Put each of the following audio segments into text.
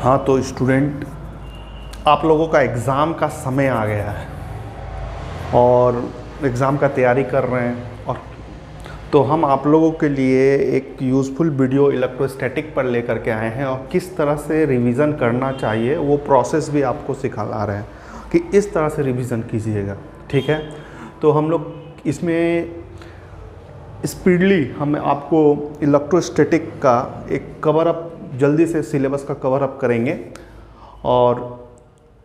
हाँ तो स्टूडेंट, आप लोगों का एग्ज़ाम का समय आ गया है और एग्ज़ाम का तैयारी कर रहे हैं, और तो हम आप लोगों के लिए एक यूज़फुल वीडियो इलेक्ट्रोस्टैटिक पर लेकर के आए हैं और किस तरह से रिवीजन करना चाहिए वो प्रोसेस भी आपको सिखा रहे हैं कि इस तरह से रिवीजन कीजिएगा। ठीक है, तो हम लोग इसमें स्पीडली हम आपको इलेक्ट्रोस्टैटिक का एक कवर अप, जल्दी से सिलेबस का कवर अप करेंगे और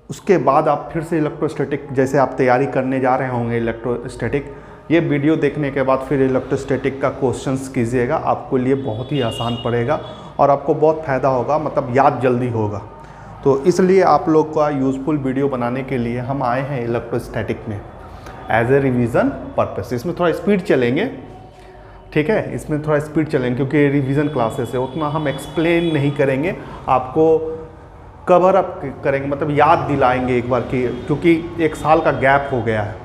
उसके बाद आप फिर से इलेक्ट्रोस्टैटिक, जैसे आप तैयारी करने जा रहे होंगे इलेक्ट्रोस्टैटिक, ये वीडियो देखने के बाद फिर इलेक्ट्रोस्टैटिक का क्वेश्चंस कीजिएगा। आपको लिए बहुत ही आसान पड़ेगा और आपको बहुत फ़ायदा होगा, मतलब याद जल्दी होगा। तो इसलिए आप लोग का यूज़फुल वीडियो बनाने के लिए हम आए हैं इलेक्ट्रोस्टैटिक में एज ए रिवीजन पर्पस। इसमें थोड़ा स्पीड चलेंगे, ठीक है, इसमें थोड़ा स्पीड चलेंगे क्योंकि रिवीजन क्लासेस है, उतना हम एक्सप्लेन नहीं करेंगे, आपको कवर अप करेंगे, मतलब याद दिलाएंगे एक बार की, क्योंकि एक साल का गैप हो गया है।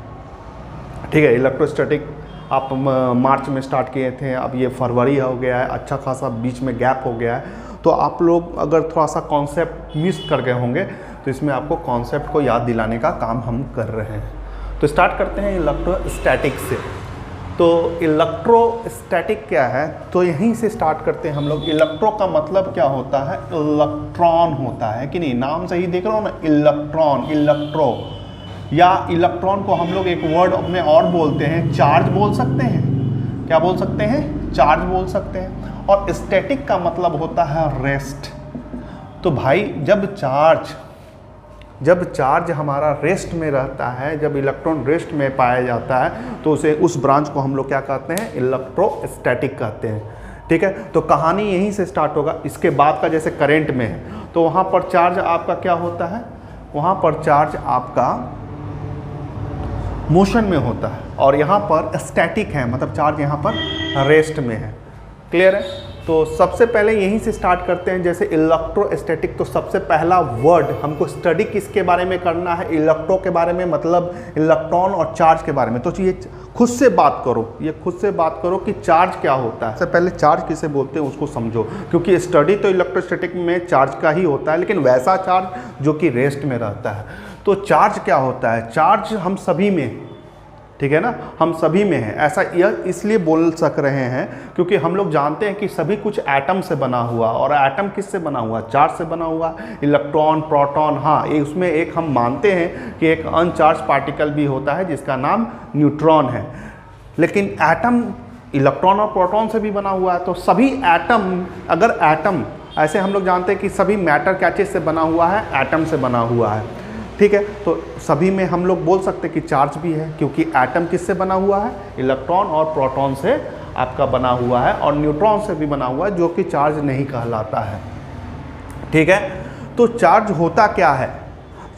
ठीक है, इलेक्ट्रोस्टैटिक आप मार्च में स्टार्ट किए थे, अब ये फरवरी हो गया है, अच्छा खासा बीच में गैप हो गया है। तो आप लोग अगर थोड़ा सा कॉन्सेप्ट मिस कर गए होंगे तो इसमें आपको कॉन्सेप्ट को याद दिलाने का काम हम कर रहे हैं। तो स्टार्ट करते हैं इलेक्ट्रोस्टैटिक से। तो इलेक्ट्रोस्टैटिक क्या है, तो यहीं से स्टार्ट करते हैं हम लोग। इलेक्ट्रो का मतलब क्या होता है, इलेक्ट्रॉन होता है कि नहीं, नाम से ही देख रहे हो ना, इलेक्ट्रॉन, इलेक्ट्रो, या इलेक्ट्रॉन को हम लोग एक वर्ड में और बोलते हैं, चार्ज बोल सकते हैं। क्या बोल सकते हैं, चार्ज बोल सकते हैं। और स्टैटिक का मतलब होता है रेस्ट। तो भाई जब चार्ज हमारा रेस्ट में रहता है, जब इलेक्ट्रॉन रेस्ट में पाया जाता है, तो उसे, उस ब्रांच को हम लोग क्या कहते हैं, इलेक्ट्रोस्टैटिक कहते हैं। ठीक है, तो कहानी यहीं से स्टार्ट होगा। इसके बाद का जैसे करंट में है, तो वहाँ पर चार्ज आपका क्या होता है, वहाँ पर चार्ज आपका मोशन में होता है, और यहाँ पर स्टैटिक है, मतलब चार्ज यहाँ पर रेस्ट में है। क्लियर है? तो सबसे पहले यहीं से स्टार्ट करते हैं। जैसे इलेक्ट्रोस्टैटिक, तो सबसे पहला वर्ड हमको स्टडी किसके बारे में करना है, इलेक्ट्रो के बारे में, मतलब इलेक्ट्रॉन और चार्ज के बारे में। तो ये खुद से बात करो, ये खुद से बात करो कि चार्ज क्या होता है। सबसे पहले चार्ज किसे बोलते हैं उसको समझो, क्योंकि स्टडी तो इलेक्ट्रोस्टैटिक में चार्ज का ही होता है, लेकिन वैसा चार्ज जो कि रेस्ट में रहता है। तो चार्ज क्या होता है, चार्ज हम सभी में, ठीक है ना, हम सभी में है। ऐसा यह इसलिए बोल सक रहे हैं क्योंकि हम लोग जानते हैं कि सभी कुछ एटम से बना हुआ, और एटम किससे बना हुआ, चार्ज से बना हुआ। इलेक्ट्रॉन, प्रोटॉन, हाँ उसमें एक हम मानते हैं कि एक अनचार्ज पार्टिकल भी होता है जिसका नाम न्यूट्रॉन है, लेकिन एटम इलेक्ट्रॉन और प्रोटॉन से भी बना हुआ है। तो सभी एटम, अगर एटम, ऐसे हम लोग जानते हैं कि सभी मैटर क्या चीज़ से बना हुआ है, एटम से बना हुआ है। ठीक है, तो सभी में हम लोग बोल सकते हैं कि चार्ज भी है, क्योंकि एटम किससे बना हुआ है, इलेक्ट्रॉन और प्रोटॉन से आपका बना हुआ है, और न्यूट्रॉन से भी बना हुआ है, जो कि चार्ज नहीं कहलाता है। ठीक है, तो चार्ज होता क्या है,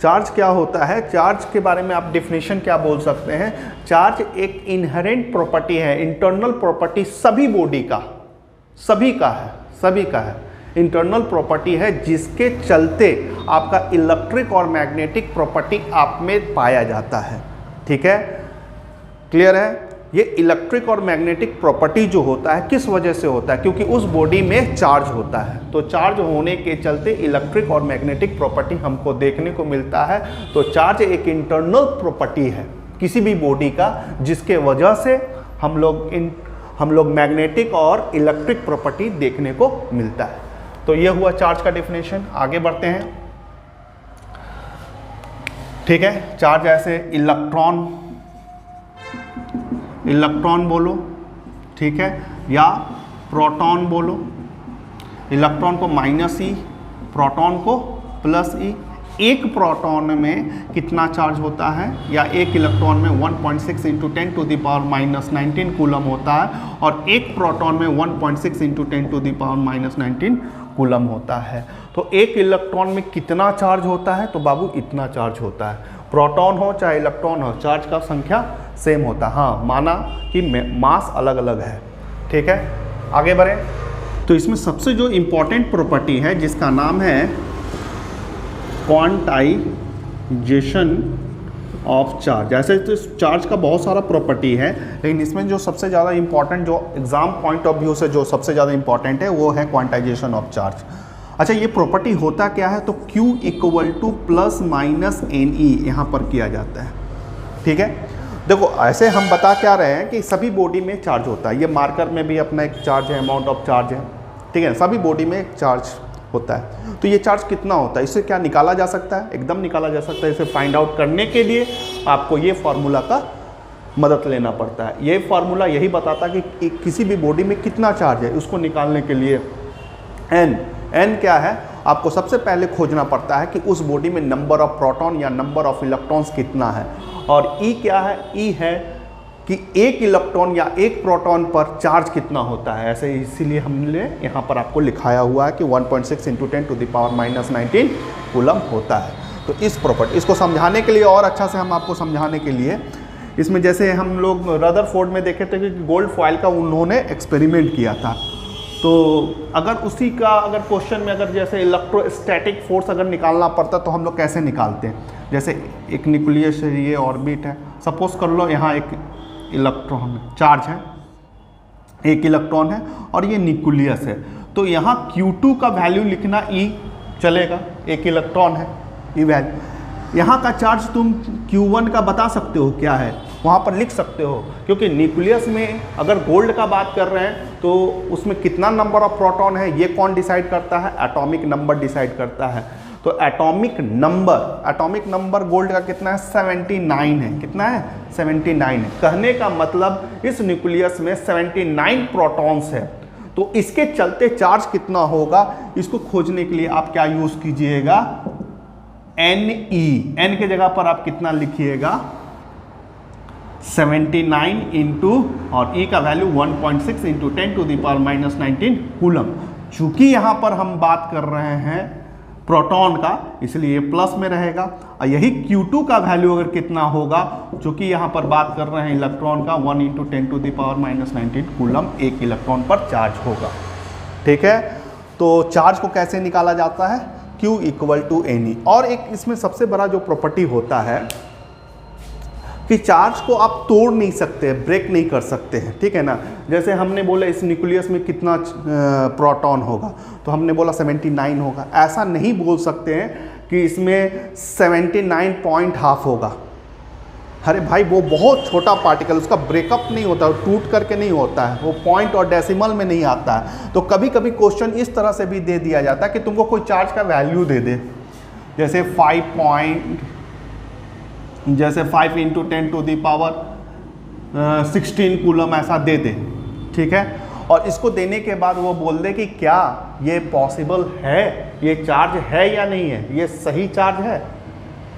चार्ज क्या होता है, चार्ज के बारे में आप डेफिनेशन क्या बोल सकते हैं। चार्ज एक इनहेरेंट प्रॉपर्टी है, इंटरनल प्रॉपर्टी सभी बॉडी का, सभी का है, इंटरनल प्रॉपर्टी है, जिसके चलते आपका इलेक्ट्रिक और मैग्नेटिक प्रॉपर्टी आप में पाया जाता है। ठीक है, क्लियर है? ये इलेक्ट्रिक और मैग्नेटिक प्रॉपर्टी जो होता है किस वजह से होता है, क्योंकि उस बॉडी में चार्ज होता है। तो चार्ज होने के चलते इलेक्ट्रिक और मैग्नेटिक प्रॉपर्टी हमको देखने को मिलता है। तो चार्ज एक इंटरनल प्रॉपर्टी है किसी भी बॉडी का, जिसके वजह से हम लोग मैग्नेटिक और इलेक्ट्रिक प्रॉपर्टी देखने को मिलता है। तो ये हुआ चार्ज का डेफिनेशन। आगे बढ़ते हैं। ठीक है, चार्ज ऐसे इलेक्ट्रॉन बोलो, ठीक है, या प्रोटॉन बोलो। इलेक्ट्रॉन को -e, प्रोटॉन को +e। एक प्रोटॉन में कितना चार्ज होता है, या एक इलेक्ट्रॉन में 1.6 × 10⁻⁻19 कूलम होता है, और एक प्रोटॉन में 1.6 × 10⁻⁻19 कूलम होता है। तो एक इलेक्ट्रॉन में कितना चार्ज होता है, तो बाबू इतना चार्ज होता है। प्रोटॉन हो चाहे इलेक्ट्रॉन हो, चार्ज का संख्या सेम होता है। हाँ, माना कि मास अलग अलग है। ठीक है, आगे बढ़े। तो इसमें सबसे जो इम्पोर्टेंट प्रॉपर्टी है जिसका नाम है क्वांटाइजेशन ऑफ चार्ज। ऐसे तो चार्ज का बहुत सारा प्रॉपर्टी है, लेकिन इसमें जो सबसे ज़्यादा इंपॉर्टेंट, जो एग्जाम पॉइंट ऑफ व्यू से जो सबसे ज़्यादा इंपॉर्टेंट है, वो है क्वांटाइजेशन ऑफ चार्ज। अच्छा, ये प्रॉपर्टी होता क्या है, तो Q equal two plus minus NE यहाँ पर किया जाता है। ठीक है, देखो ऐसे हम बता क्या रहे हैं कि सभी बॉडी में चार्ज होता है, ये मार्कर में भी अपना एक चार्ज है, अमाउंट ऑफ चार्ज है। ठीक है, सभी बॉडी में एक चार्ज होता है। तो ये चार्ज कितना होता है, इससे क्या निकाला जा सकता है, एकदम निकाला जा सकता है। इसे फाइंड आउट करने के लिए आपको ये फार्मूला का मदद लेना पड़ता है। ये फार्मूला यही बताता है कि किसी भी बॉडी में कितना चार्ज है, उसको निकालने के लिए एन क्या है, आपको सबसे पहले खोजना पड़ता है कि उस बॉडी में नंबर ऑफ प्रोटॉन या नंबर ऑफ इलेक्ट्रॉन्स कितना है। और ई क्या है, ई है कि एक इलेक्ट्रॉन या एक प्रोटॉन पर चार्ज कितना होता है। ऐसे इसीलिए हमने यहाँ पर आपको लिखाया हुआ है कि 1.6 × 10⁻⁻19 कूलम होता है। तो इस प्रॉपर्टी, इसको समझाने के लिए और अच्छा से हम आपको समझाने के लिए, इसमें जैसे हम लोग रदरफोर्ड में देखे थे कि गोल्ड फॉइल का उन्होंने एक्सपेरिमेंट किया था। तो अगर उसी का अगर क्वेश्चन में अगर जैसे इलेक्ट्रोस्टैटिक फोर्स अगर निकालना पड़ता तो हम लोग कैसे निकालते हैं। जैसे एक न्यूक्लियस है, ये ऑर्बिट है, सपोज कर लो यहाँ एक इलेक्ट्रॉन चार्ज है, एक इलेक्ट्रॉन है और ये न्यूक्लियस है। तो यहाँ Q2 का वैल्यू लिखना E चलेगा, एक इलेक्ट्रॉन है, E वैल्यू। यहाँ का चार्ज तुम Q1 का बता सकते हो क्या है, वहाँ पर लिख सकते हो, क्योंकि न्यूक्लियस में अगर गोल्ड का बात कर रहे हैं तो उसमें कितना नंबर ऑफ प्रोटॉन है ये कौन डिसाइड करता है, एटॉमिक नंबर डिसाइड करता है। तो एटॉमिक नंबर गोल्ड का कितना है, 79 है। कितना है, 79 है। कहने का मतलब इस न्यूक्लियस में 79 प्रोटॉन्स है। तो इसके चलते चार्ज कितना होगा, इसको खोजने के लिए आप क्या यूज कीजिएगा, Ne। n के जगह पर आप कितना लिखिएगा, 79 इंटू और E का वैल्यू 1.6 × 10⁻⁻19 कूलम। चूंकि यहाँ पर हम बात कर रहे हैं प्रोटॉन का, इसलिए प्लस में रहेगा। और यही Q2 का वैल्यू अगर कितना होगा, चूंकि यहाँ पर बात कर रहे हैं इलेक्ट्रॉन का, 1 × 10⁻⁻19 कूलम एक इलेक्ट्रॉन पर चार्ज होगा। ठीक है, तो चार्ज को कैसे निकाला जाता है, Q इक्वल टू NE। और एक इसमें सबसे बड़ा जो प्रॉपर्टी होता है कि चार्ज को आप तोड़ नहीं सकते, ब्रेक नहीं कर सकते हैं। ठीक है ना, जैसे हमने बोला इस न्यूक्लियस में कितना प्रोटॉन होगा, तो हमने बोला 79 होगा। ऐसा नहीं बोल सकते हैं कि इसमें 79.5 होगा। अरे भाई, वो बहुत छोटा पार्टिकल, उसका ब्रेकअप नहीं होता, वो टूट करके नहीं होता है, वो पॉइंट और डेसिमल में नहीं आता है। तो कभी कभी क्वेश्चन इस तरह से भी दे दिया जाता है कि तुमको कोई चार्ज का वैल्यू दे दे, जैसे 5 × 10⁻16 कूलम ऐसा दे दे। ठीक है, और इसको देने के बाद वो बोल दे कि क्या ये पॉसिबल है, ये चार्ज है या नहीं है, ये सही चार्ज है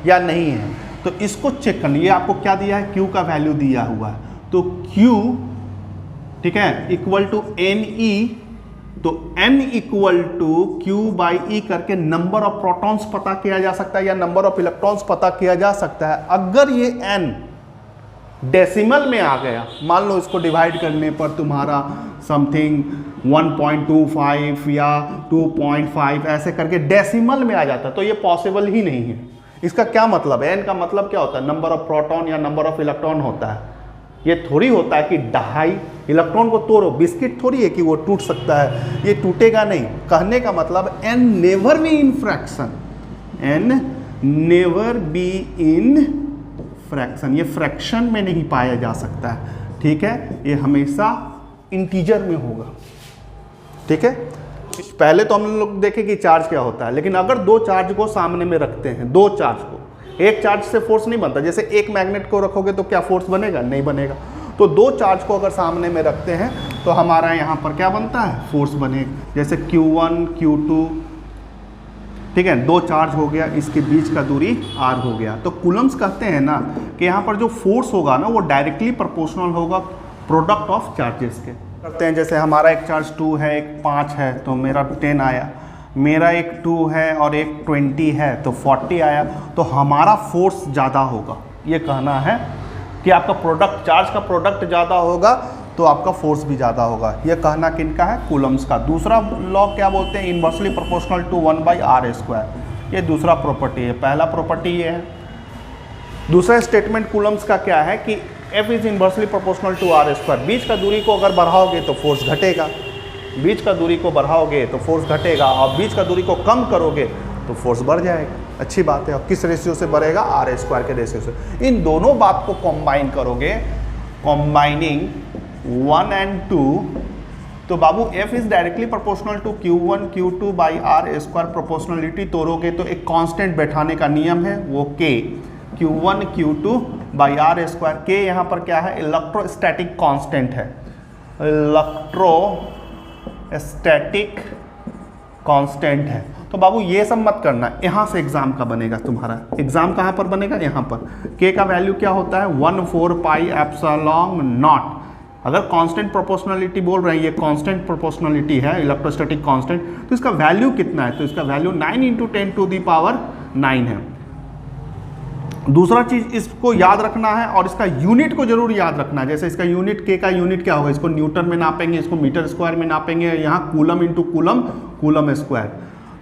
या नहीं है। तो इसको चेक करना, ये आपको क्या दिया है, Q का वैल्यू दिया हुआ है। तो Q, ठीक है, इक्वल टू NE। तो N इक्वल टू Q/E करके नंबर ऑफ प्रोटॉन्स पता किया जा सकता है या नंबर ऑफ इलेक्ट्रॉन्स पता किया जा सकता है। अगर ये N डेसिमल में आ गया, मान लो इसको डिवाइड करने पर तुम्हारा समथिंग 1.25 या 2.5 ऐसे करके डेसिमल में आ जाता है, तो ये पॉसिबल ही नहीं है। इसका क्या मतलब है, N का मतलब क्या होता है, नंबर ऑफ प्रोटॉन या नंबर ऑफ इलेक्ट्रॉन होता है। ये थोड़ी होता है कि ढाई इलेक्ट्रॉन को तोड़ो, बिस्किट थोड़ी है कि वो टूट सकता है, ये टूटेगा नहीं। कहने का मतलब N never be in fraction, N never be in fraction, ये फ्रैक्शन में नहीं पाया जा सकता है। ठीक है, ये हमेशा इंटीजर में होगा। ठीक है, पहले तो हम लोग देखें कि चार्ज क्या होता है, लेकिन अगर दो चार्ज को सामने में रखते हैं, दो चार्ज को, एक चार्ज से फोर्स नहीं बनता। जैसे एक मैग्नेट को रखोगे तो क्या फोर्स बनेगा, नहीं बनेगा। तो दो चार्ज को अगर सामने में रखते हैं तो हमारा यहाँ पर क्या बनता है, फोर्स बनेगा। जैसे Q1 Q2, ठीक है, दो चार्ज हो गया, इसके बीच का दूरी r हो गया। तो कूलम्स कहते हैं ना कि यहाँ पर जो फोर्स होगा ना वो डायरेक्टली प्रोपोर्शनल होगा प्रोडक्ट ऑफ चार्जेस के। करते हैं, जैसे हमारा एक चार्ज 2 है, एक 5 है, तो मेरा 10 आया, मेरा एक 2 है और एक 20 है तो 40 आया। तो हमारा फोर्स ज़्यादा होगा, ये कहना है कि आपका प्रोडक्ट, चार्ज का प्रोडक्ट ज़्यादा होगा तो आपका फोर्स भी ज़्यादा होगा। ये कहना किनका है, कूलम्स का। दूसरा लॉ क्या बोलते हैं, इन्वर्सली प्रोपोर्शनल टू 1/r²। ये दूसरा प्रॉपर्टी है। पहला प्रॉपर्टी ये है। दूसरा स्टेटमेंट कूलम्स का क्या है कि F is inversely proportional to r²। बीच का दूरी को अगर बढ़ाओगे तो फोर्स घटेगा। बीच का दूरी को बढ़ाओगे तो फोर्स घटेगा, और बीच का दूरी को कम करोगे तो फोर्स बढ़ जाएगा। अच्छी बात है। और किस रेशियो से बढ़ेगा? आर स्क्वायर के रेशियो से। इन दोनों बात को कंबाइन करोगे, कंबाइनिंग 1 and 2, तो बाबू F is directly proportional to Q1 Q2 by R square. Proportionality तोड़ोगे तो एक कांस्टेंट बैठाने का नियम है, वो K, Q1 Q2 by R square. K यहाँ पर क्या है? इलेक्ट्रोस्टैटिक कांस्टेंट है, इलेक्ट्रोस्टैटिक कांस्टेंट है। तो बाबू ये सब मत करना, यहाँ से एग्जाम का बनेगा तुम्हारा। एग्जाम कहाँ पर बनेगा? यहाँ पर। K का वैल्यू क्या होता है? 1/4 पाई एप्सिलॉन नॉट। अगर कांस्टेंट प्रोपोर्शनलिटी बोल रहे हैं, ये कांस्टेंट प्रोपोर्शनलिटी है, इलेक्ट्रोस्टैटिक कांस्टेंट, तो इसका वैल्यू कितना है? तो इसका वैल्यू 9 × 10⁹ है। दूसरा चीज इसको याद रखना है, और इसका यूनिट को जरूर याद रखना है। जैसे इसका यूनिट, K का यूनिट क्या होगा? इसको न्यूटन में नापेंगे, इसको मीटर स्क्वायर में नापेंगे, यहाँ coulomb into coulomb, coulomb square.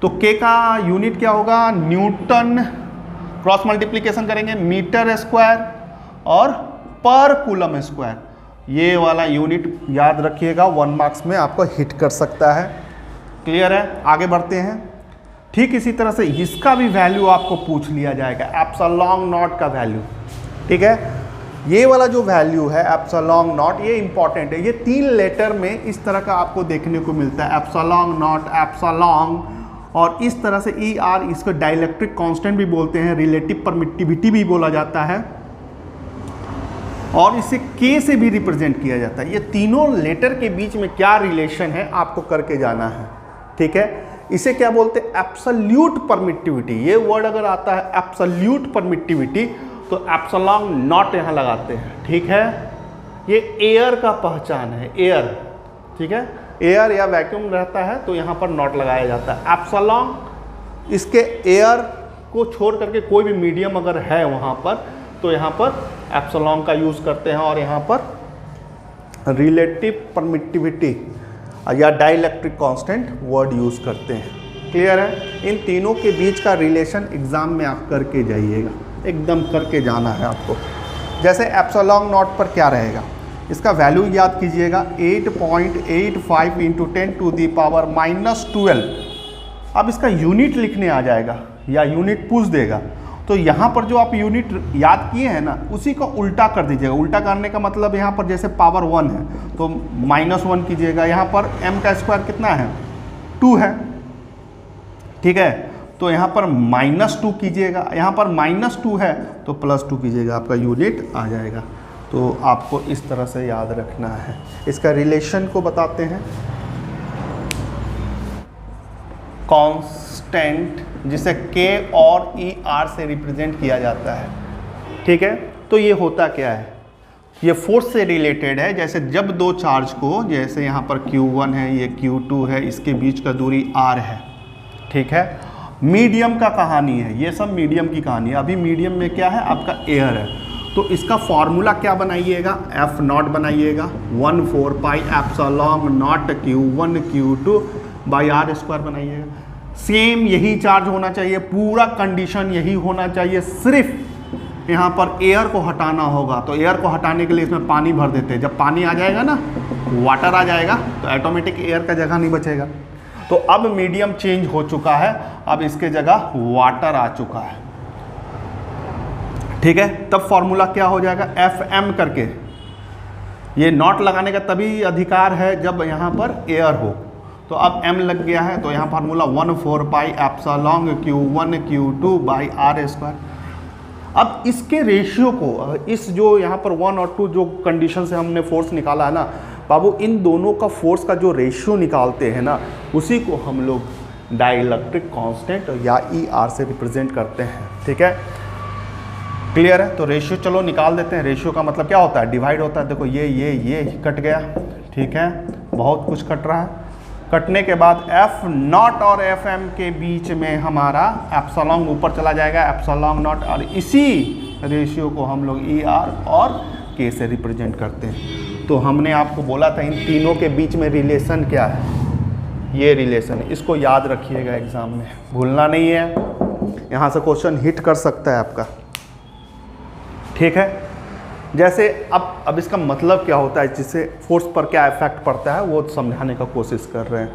तो K का यूनिट क्या होगा? न्यूटन, क्रॉस मल्टीप्लीकेशन करेंगे, मीटर स्क्वायर और पर कूलम स्क्वायर। ये वाला यूनिट याद रखिएगा, 1 मार्क्स में आपको हिट कर सकता है। क्लियर है? आगे बढ़ते हैं। ठीक इसी तरह से इसका भी वैल्यू आपको पूछ लिया जाएगा, एप्सिलॉन नॉट का वैल्यू। ठीक है, ये वाला जो वैल्यू है एप्सिलॉन नॉट, ये इंपॉर्टेंट है। ये 3 लेटर में इस तरह का आपको देखने को मिलता है, एप्सिलॉन नॉट, एप्सिलॉन, और इस तरह से ER, इसको डाइलेक्ट्रिक कांस्टेंट भी बोलते हैं, रिलेटिव परमिटिविटी भी बोला जाता है, और इसे K से भी रिप्रेजेंट किया जाता है। ये तीनों लेटर के बीच में क्या रिलेशन है आपको करके जाना है। ठीक है, इसे क्या बोलते हैं? Absolute permittivity. ये वर्ड अगर आता है एब्सोल्यूट परमिटिविटी, तो एप्सिलॉन नॉट यहाँ लगाते हैं। ठीक है, ये एयर का पहचान है, एयर। ठीक है, एयर या वैक्यूम रहता है तो यहाँ पर नॉट लगाया जाता है। एप्सिलॉन, इसके एयर को छोड़ करके कोई भी मीडियम अगर है वहाँ पर, तो यहाँ पर एप्सिलॉन का यूज़ करते हैं, और यहाँ पर रिलेटिव परमिटिविटी या डाइलेक्ट्रिक कांस्टेंट वर्ड यूज़ करते हैं। क्लियर है? इन तीनों के बीच का रिलेशन एग्जाम में आप करके जाइएगा, एकदम करके जाना है आपको। जैसे एप्सिलॉन नॉट पर क्या रहेगा? इसका वैल्यू याद कीजिएगा, 8.85 × 10⁻⁻12। अब इसका यूनिट लिखने आ जाएगा या यूनिट पूछ देगा, तो यहाँ पर जो आप यूनिट याद किए हैं ना, उसी को उल्टा कर दीजिएगा। उल्टा करने का मतलब यहाँ पर जैसे पावर 1 है तो -1 कीजिएगा। यहाँ पर m का स्क्वायर कितना है? 2 है। ठीक है, तो यहाँ पर -2 कीजिएगा, यहाँ पर -2 है तो +2 कीजिएगा, आपका यूनिट आ जाएगा। तो आपको इस तरह से याद रखना है। इसका रिलेशन को बताते हैं, कांस्टेंट जिसे K और ER से रिप्रेजेंट किया जाता है। ठीक है, तो ये होता क्या है? ये फोर्स से रिलेटेड है। जैसे जब दो चार्ज को, जैसे यहाँ पर Q1 है, ये Q2 है, इसके बीच का दूरी R है। ठीक है, मीडियम का कहानी है, ये सब मीडियम की कहानी है। अभी मीडियम में क्या है? आपका एयर है। तो इसका फॉर्मूला क्या बनाइएगा? F0 बनाइएगा, 1/4 pi epsilon naught Q1 Q2 by R square बनाइएगा। सेम यही चार्ज होना चाहिए, पूरा कंडीशन यही होना चाहिए, सिर्फ यहाँ पर एयर को हटाना होगा। तो एयर को हटाने के लिए इसमें पानी भर देते हैं। जब पानी आ जाएगा ना, वाटर आ जाएगा, तो ऑटोमेटिक एयर का जगह नहीं बचेगा। तो अब मीडियम चेंज हो चुका है, अब इसके जगह वाटर आ चुका है। ठीक है, तब फॉर्मूला क्या हो जाएगा? FM करके। ये नॉट लगाने का तभी अधिकार है जब यहाँ पर एयर हो। तो अब m लग गया है, तो यहाँ formula 1/4 pi epsilon Q1 Q2 by R square. अब इसके रेशियो को, इस जो यहाँ पर 1 और 2 जो कंडीशन से हमने फोर्स निकाला है ना बाबू, इन दोनों का फोर्स का जो रेशियो निकालते हैं ना, उसी को हम लोग डाइलेक्ट्रिक कांस्टेंट या ER से रिप्रेजेंट करते हैं। ठीक है, क्लियर है? तो रेशियो चलो निकाल देते हैं। रेशियो का मतलब क्या होता है? डिवाइड होता है। देखो ये कट गया। ठीक है, बहुत कुछ कट रहा है। कटने के बाद F0 और FM के बीच में हमारा एप्सिलॉन ऊपर चला जाएगा, एप्सिलॉन नॉट, और इसी रेशियो को हम लोग ER और K से रिप्रेजेंट करते हैं। तो हमने आपको बोला था इन तीनों के बीच में रिलेशन क्या है, ये रिलेशन, इसको याद रखिएगा एग्जाम में, भूलना नहीं है। यहाँ से क्वेश्चन हिट कर सकता है आपका। ठीक है, जैसे अब इसका मतलब क्या होता है, जिससे फोर्स पर क्या इफेक्ट पड़ता है वो समझाने का कोशिश कर रहे हैं।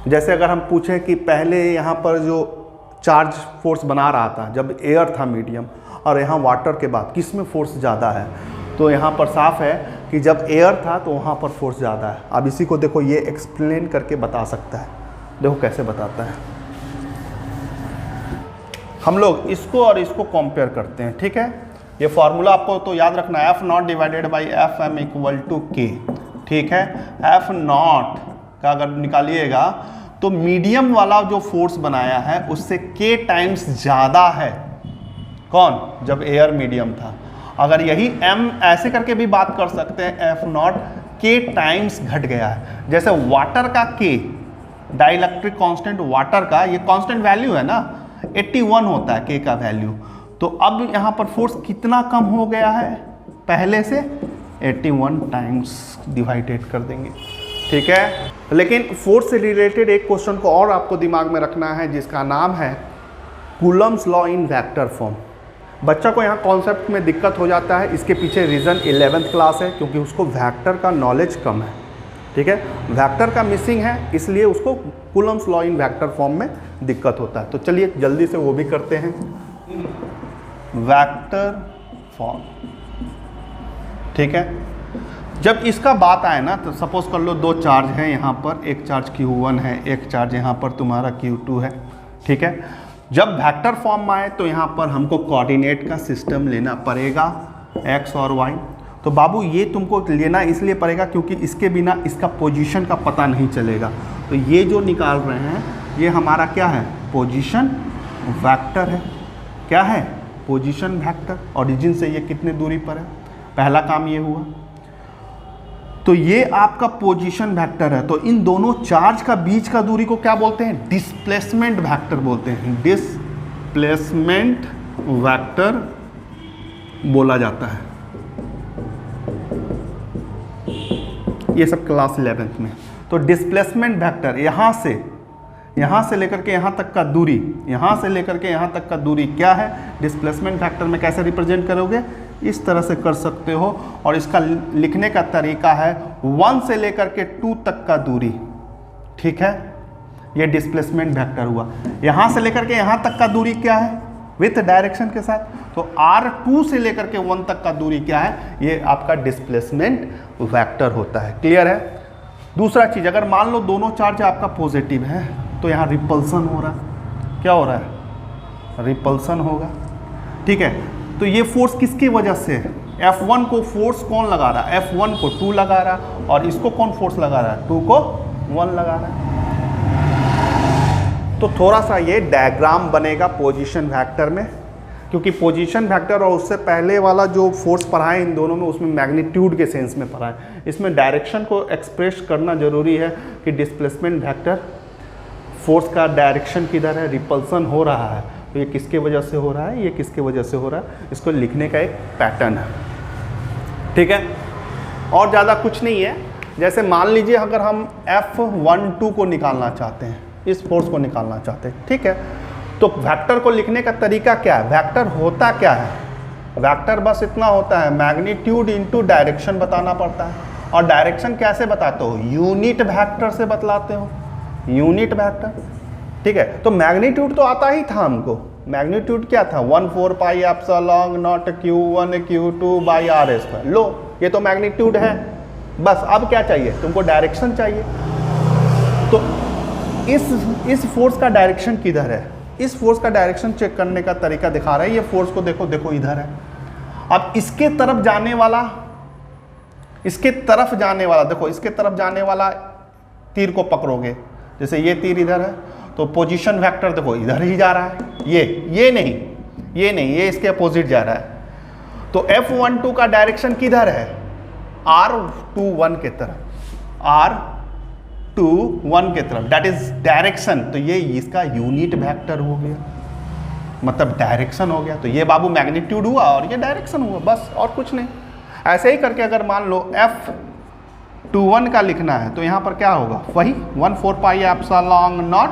जैसे अगर हम पूछें कि पहले यहाँ पर जो चार्ज फोर्स बना रहा था जब एयर था मीडियम, और यहाँ वाटर के बाद किस में फोर्स ज़्यादा है, तो यहाँ पर साफ है कि जब एयर था तो वहाँ पर फोर्स ज़्यादा है। अब इसी को देखो ये एक्सप्लेन करके बता सकता है, देखो कैसे बताता है। हम लोग इसको और इसको कंपेयर करते हैं, ठीक है। ये फार्मूला आपको तो याद रखना है, F0 divided by F M equal to K, ठीक है। F0 का अगर निकालिएगा तो मीडियम वाला जो फोर्स बनाया है उससे k टाइम्स ज़्यादा है। कौन? जब एयर मीडियम था। अगर यही m ऐसे करके भी बात कर सकते हैं, F0 k टाइम्स घट गया है। जैसे वाटर का k, डाइलेक्ट्रिक कांस्टेंट वाटर का ये कांस्टेंट वैल्यू है ना, 81 होता है k का वैल्यू। तो अब यहाँ पर फोर्स कितना कम हो गया है पहले से, 81 टाइम्स डिवाइडेड कर देंगे, ठीक है। लेकिन फोर्स से रिलेटेड एक क्वेश्चन को और आपको दिमाग में रखना है जिसका नाम है Coulomb's law in vector form. बच्चा को यहाँ कॉन्सेप्ट में दिक्कत हो जाता है, इसके पीछे रीज़न 11th क्लास है, क्योंकि उसको वेक्टर का नॉलेज कम है, ठीक है। वेक्टर का मिसिंग है, इसलिए उसको Coulomb's law in vector form में दिक्कत होता है। तो चलिए जल्दी से वो भी करते हैं। वेक्टर फॉर्म, ठीक है। जब इसका बात आए ना, तो सपोज कर लो दो चार्ज हैं यहाँ पर, एक चार्ज Q1 है, एक चार्ज यहाँ पर तुम्हारा Q2 है, ठीक है। जब वेक्टर फॉर्म आए तो यहाँ पर हमको कोऑर्डिनेट का सिस्टम लेना पड़ेगा, x और y। तो बाबू ये तुमको लेना इसलिए पड़ेगा क्योंकि इसके बिना इसका पोजीशन का पता नहीं चलेगा। तो ये जो निकाल रहे हैं ये हमारा क्या है, पोजीशन वेक्टर है। क्या है? Position vector. ओरिजिन से ये कितने दूरी पर है, पहला काम ये हुआ। तो ये आपका पोजीशन वेक्टर है। तो इन दोनों चार्ज का बीच का दूरी को क्या बोलते हैं, डिस्प्लेसमेंट वेक्टर बोलते हैं। डिस्प्लेसमेंट वेक्टर बोला जाता है। ये सब क्लास 11th में। तो डिस्प्लेसमेंट वेक्टर यहाँ से लेकर के यहाँ तक का दूरी, यहाँ से लेकर के यहाँ तक का दूरी क्या है, डिस्प्लेसमेंट वेक्टर में कैसे रिप्रेजेंट करोगे, इस तरह से कर सकते हो। और इसका लिखने का तरीका है 1 से लेकर के 2 तक का दूरी, ठीक है। ये डिस्प्लेसमेंट वेक्टर हुआ। यहाँ से लेकर के यहाँ तक का दूरी क्या है, विथ डायरेक्शन के साथ। तो R2 से लेकर के 1 तक का दूरी क्या है, ये आपका डिस्प्लेसमेंट वेक्टर होता है। क्लियर है। दूसरा चीज़, अगर मान लो दोनों चार्ज आपका पॉजिटिव है तो यहाँ रिपल्सन हो रहा है। क्या हो रहा है, रिपल्सन होगा, ठीक है। तो ये फोर्स किसकी वजह से है, F1 को फोर्स कौन लगा रहा है, F1 को 2 लगा रहा है, और इसको कौन फोर्स लगा रहा है, 2 को 1 लगा रहा है। तो थोड़ा सा ये डायग्राम बनेगा पोजीशन वेक्टर में, क्योंकि पोजीशन वेक्टर और उससे पहले वाला जो फोर्स पढ़ा है इन दोनों में, उसमें मैग्नीट्यूड के सेंस में पढ़ा है। इसमें डायरेक्शन को एक्सप्रेस करना जरूरी है कि डिस्प्लेसमेंट वेक्टर फोर्स का डायरेक्शन किधर है, रिपल्सन हो रहा है, तो ये किसके वजह से हो रहा है, ये किसके वजह से हो रहा है, इसको लिखने का एक पैटर्न है, ठीक है। और ज़्यादा कुछ नहीं है। जैसे मान लीजिए अगर हम F12 को निकालना चाहते हैं, इस फोर्स को निकालना चाहते हैं, ठीक है। तो वेक्टर को लिखने का तरीका क्या है, वेक्टर होता क्या है, वेक्टर बस इतना होता है, मैग्नीट्यूड इनटू डायरेक्शन बताना पड़ता है। और डायरेक्शन कैसे बताते हो, यूनिट वेक्टर से बतलाते हो, यूनिट वेक्टर, ठीक है। तो मैग्नीट्यूड तो आता ही था हमको। मैग्नीट्यूड क्या था, 1/4 pi epsilon naught Q1 Q2 by R²। लो ये तो मैग्नीट्यूड है। बस अब क्या चाहिए तुमको, डायरेक्शन चाहिए। तो इस फोर्स का डायरेक्शन किधर है, इस फोर्स का डायरेक्शन चेक करने का तरीका दिखा रहा है। ये फोर्स को देखो, देखो इधर है। अब इसके तरफ जाने वाला, इसके तरफ जाने वाला, देखो इसके तरफ जाने वाला तीर को पकड़ोगे, जैसे ये तीर इधर है, तो पोजीशन वेक्टर देखो इधर ही जा रहा है। ये नहीं, ये इसके अपोजिट जा रहा है। तो F12 का डायरेक्शन किधर है, R21 के तरफ, R21 के तरफ, दैट इज डायरेक्शन। तो ये इसका यूनिट वेक्टर हो गया, मतलब डायरेक्शन हो गया। तो ये बाबू मैग्नीट्यूड हुआ और ये डायरेक्शन हुआ, बस और कुछ नहीं। ऐसे ही करके अगर मान लो F21 का लिखना है तो यहाँ पर क्या होगा, वही 1/4 pi epsilon naught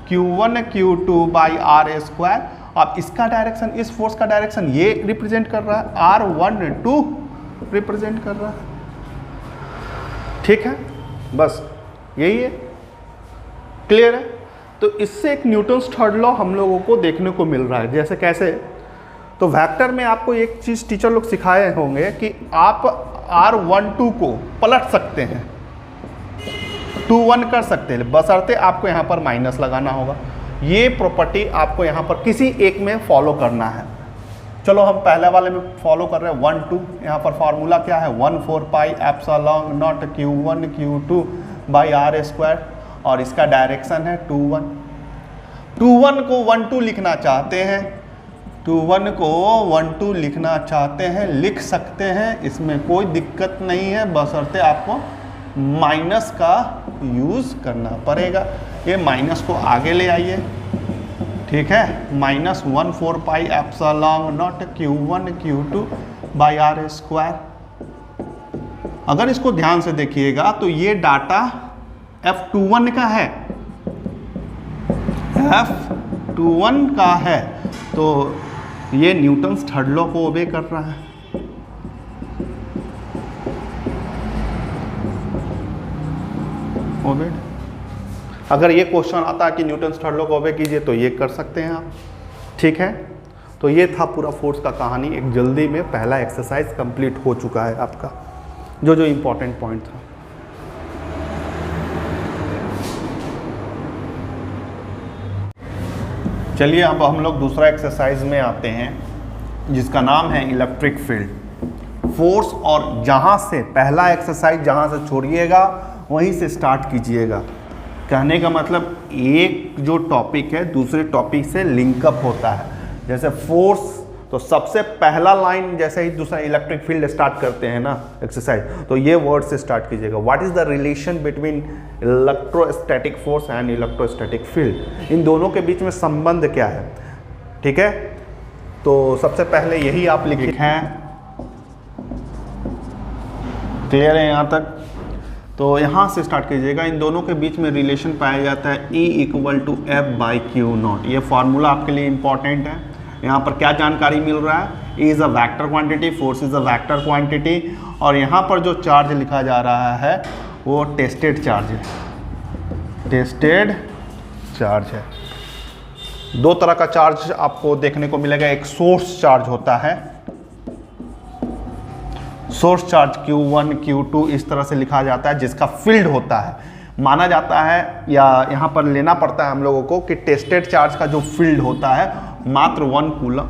Q1 Q2 by R²। अब इसका डायरेक्शन, इस फोर्स का डायरेक्शन ये रिप्रेजेंट कर रहा है R12 रिप्रेजेंट कर रहा है। ठीक है, बस यही है, क्लियर है। तो इससे एक न्यूटन्स थर्ड लॉ हम लोगों को देखने को मिल रहा है। जैसे कैसे, तो वेक्टर में आपको एक चीज़ टीचर लोग सिखाए होंगे कि आप R12 को पलट सकते हैं, 2-1 कर सकते हैं, बशर्ते आपको यहाँ पर माइनस लगाना होगा। ये प्रॉपर्टी आपको यहाँ पर किसी एक में फॉलो करना है। चलो हम पहले वाले में फॉलो कर रहे हैं 1-2। यहाँ पर फार्मूला क्या है, 1/4 pi epsilon naught Q1 Q2 by R², और इसका डायरेक्शन है 2-1। 2-1 को 1-2 लिखना चाहते हैं, 2-1 को 1-2 लिखना चाहते हैं, लिख सकते हैं, इसमें कोई दिक्कत नहीं है, बशर्ते आपको माइनस का यूज़ करना पड़ेगा। ये माइनस को आगे ले आइए, ठीक है, -1/4 pi epsilon naught Q1 Q2 by R²। अगर इसको ध्यान से देखिएगा तो ये डाटा F21 का है, F21 का है, तो ये न्यूटन्स थर्ड लॉ को ओबे कर रहा है। ओबे, अगर ये क्वेश्चन आता है कि न्यूटन्स थर्ड लॉ को ओबे कीजिए तो ये कर सकते हैं आप। ठीक है, तो ये था पूरा फोर्स का कहानी। एक जल्दी में पहला एक्सरसाइज कंप्लीट हो चुका है आपका, जो जो इम्पोर्टेंट पॉइंट था। चलिए अब हम लोग दूसरा एक्सरसाइज में आते हैं, जिसका नाम है इलेक्ट्रिक फील्ड फोर्स। और जहाँ से पहला एक्सरसाइज जहाँ से छोड़िएगा वहीं से स्टार्ट कीजिएगा। कहने का मतलब एक जो टॉपिक है दूसरे टॉपिक से लिंकअप होता है। जैसे फोर्स, तो सबसे पहला लाइन जैसे ही दूसरा इलेक्ट्रिक फील्ड स्टार्ट करते हैं ना एक्सरसाइज, तो ये वर्ड से स्टार्ट कीजिएगा, what is the relation between electrostatic force and electrostatic field. इन दोनों के बीच में संबंध क्या है। ठीक है, तो सबसे पहले यही आप लिखें, क्लियर है यहाँ तक। तो यहाँ से स्टार्ट कीजिएगा। इन दोनों के बीच में रिलेशन पाया जाता है E = F/Q0। ये फार्मूला आपके लिए इंपॉर्टेंट है। यहाँ पर क्या जानकारी मिल रहा है, E is a vector quantity, force is a vector quantity, और यहाँ पर जो चार्ज लिखा जा रहा है वो टेस्टेड चार्ज है, टेस्टेड चार्ज है। दो तरह का चार्ज आपको देखने को मिलेगा, एक सोर्स चार्ज होता है, सोर्स चार्ज Q1 Q2 इस तरह से लिखा जाता है, जिसका फील्ड होता है। माना जाता है या यहाँ पर लेना पड़ता है हम लोगों को कि टेस्टेड चार्ज का जो फील्ड होता है मात्र 1 कूलम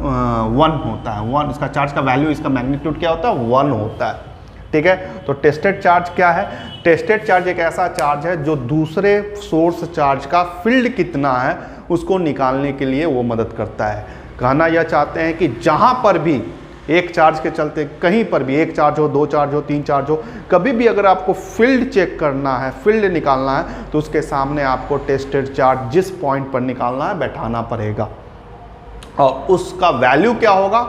1 होता है। 1 इसका चार्ज का वैल्यू, इसका मैग्नीट्यूड क्या होता है, 1 होता है। ठीक है, तो टेस्टेड चार्ज क्या है, टेस्टेड चार्ज एक ऐसा चार्ज है जो दूसरे सोर्स चार्ज का फील्ड कितना है उसको निकालने के लिए वो मदद करता है। कहना यह चाहते हैं कि जहाँ पर भी एक चार्ज के चलते, कहीं पर भी एक चार्ज हो, 2 चार्ज हो, 3 चार्ज हो, कभी भी अगर आपको फील्ड चेक करना है, फील्ड निकालना है, तो उसके सामने आपको टेस्टेड चार्ज जिस पॉइंट पर निकालना है बैठाना पड़ेगा, और उसका वैल्यू क्या होगा,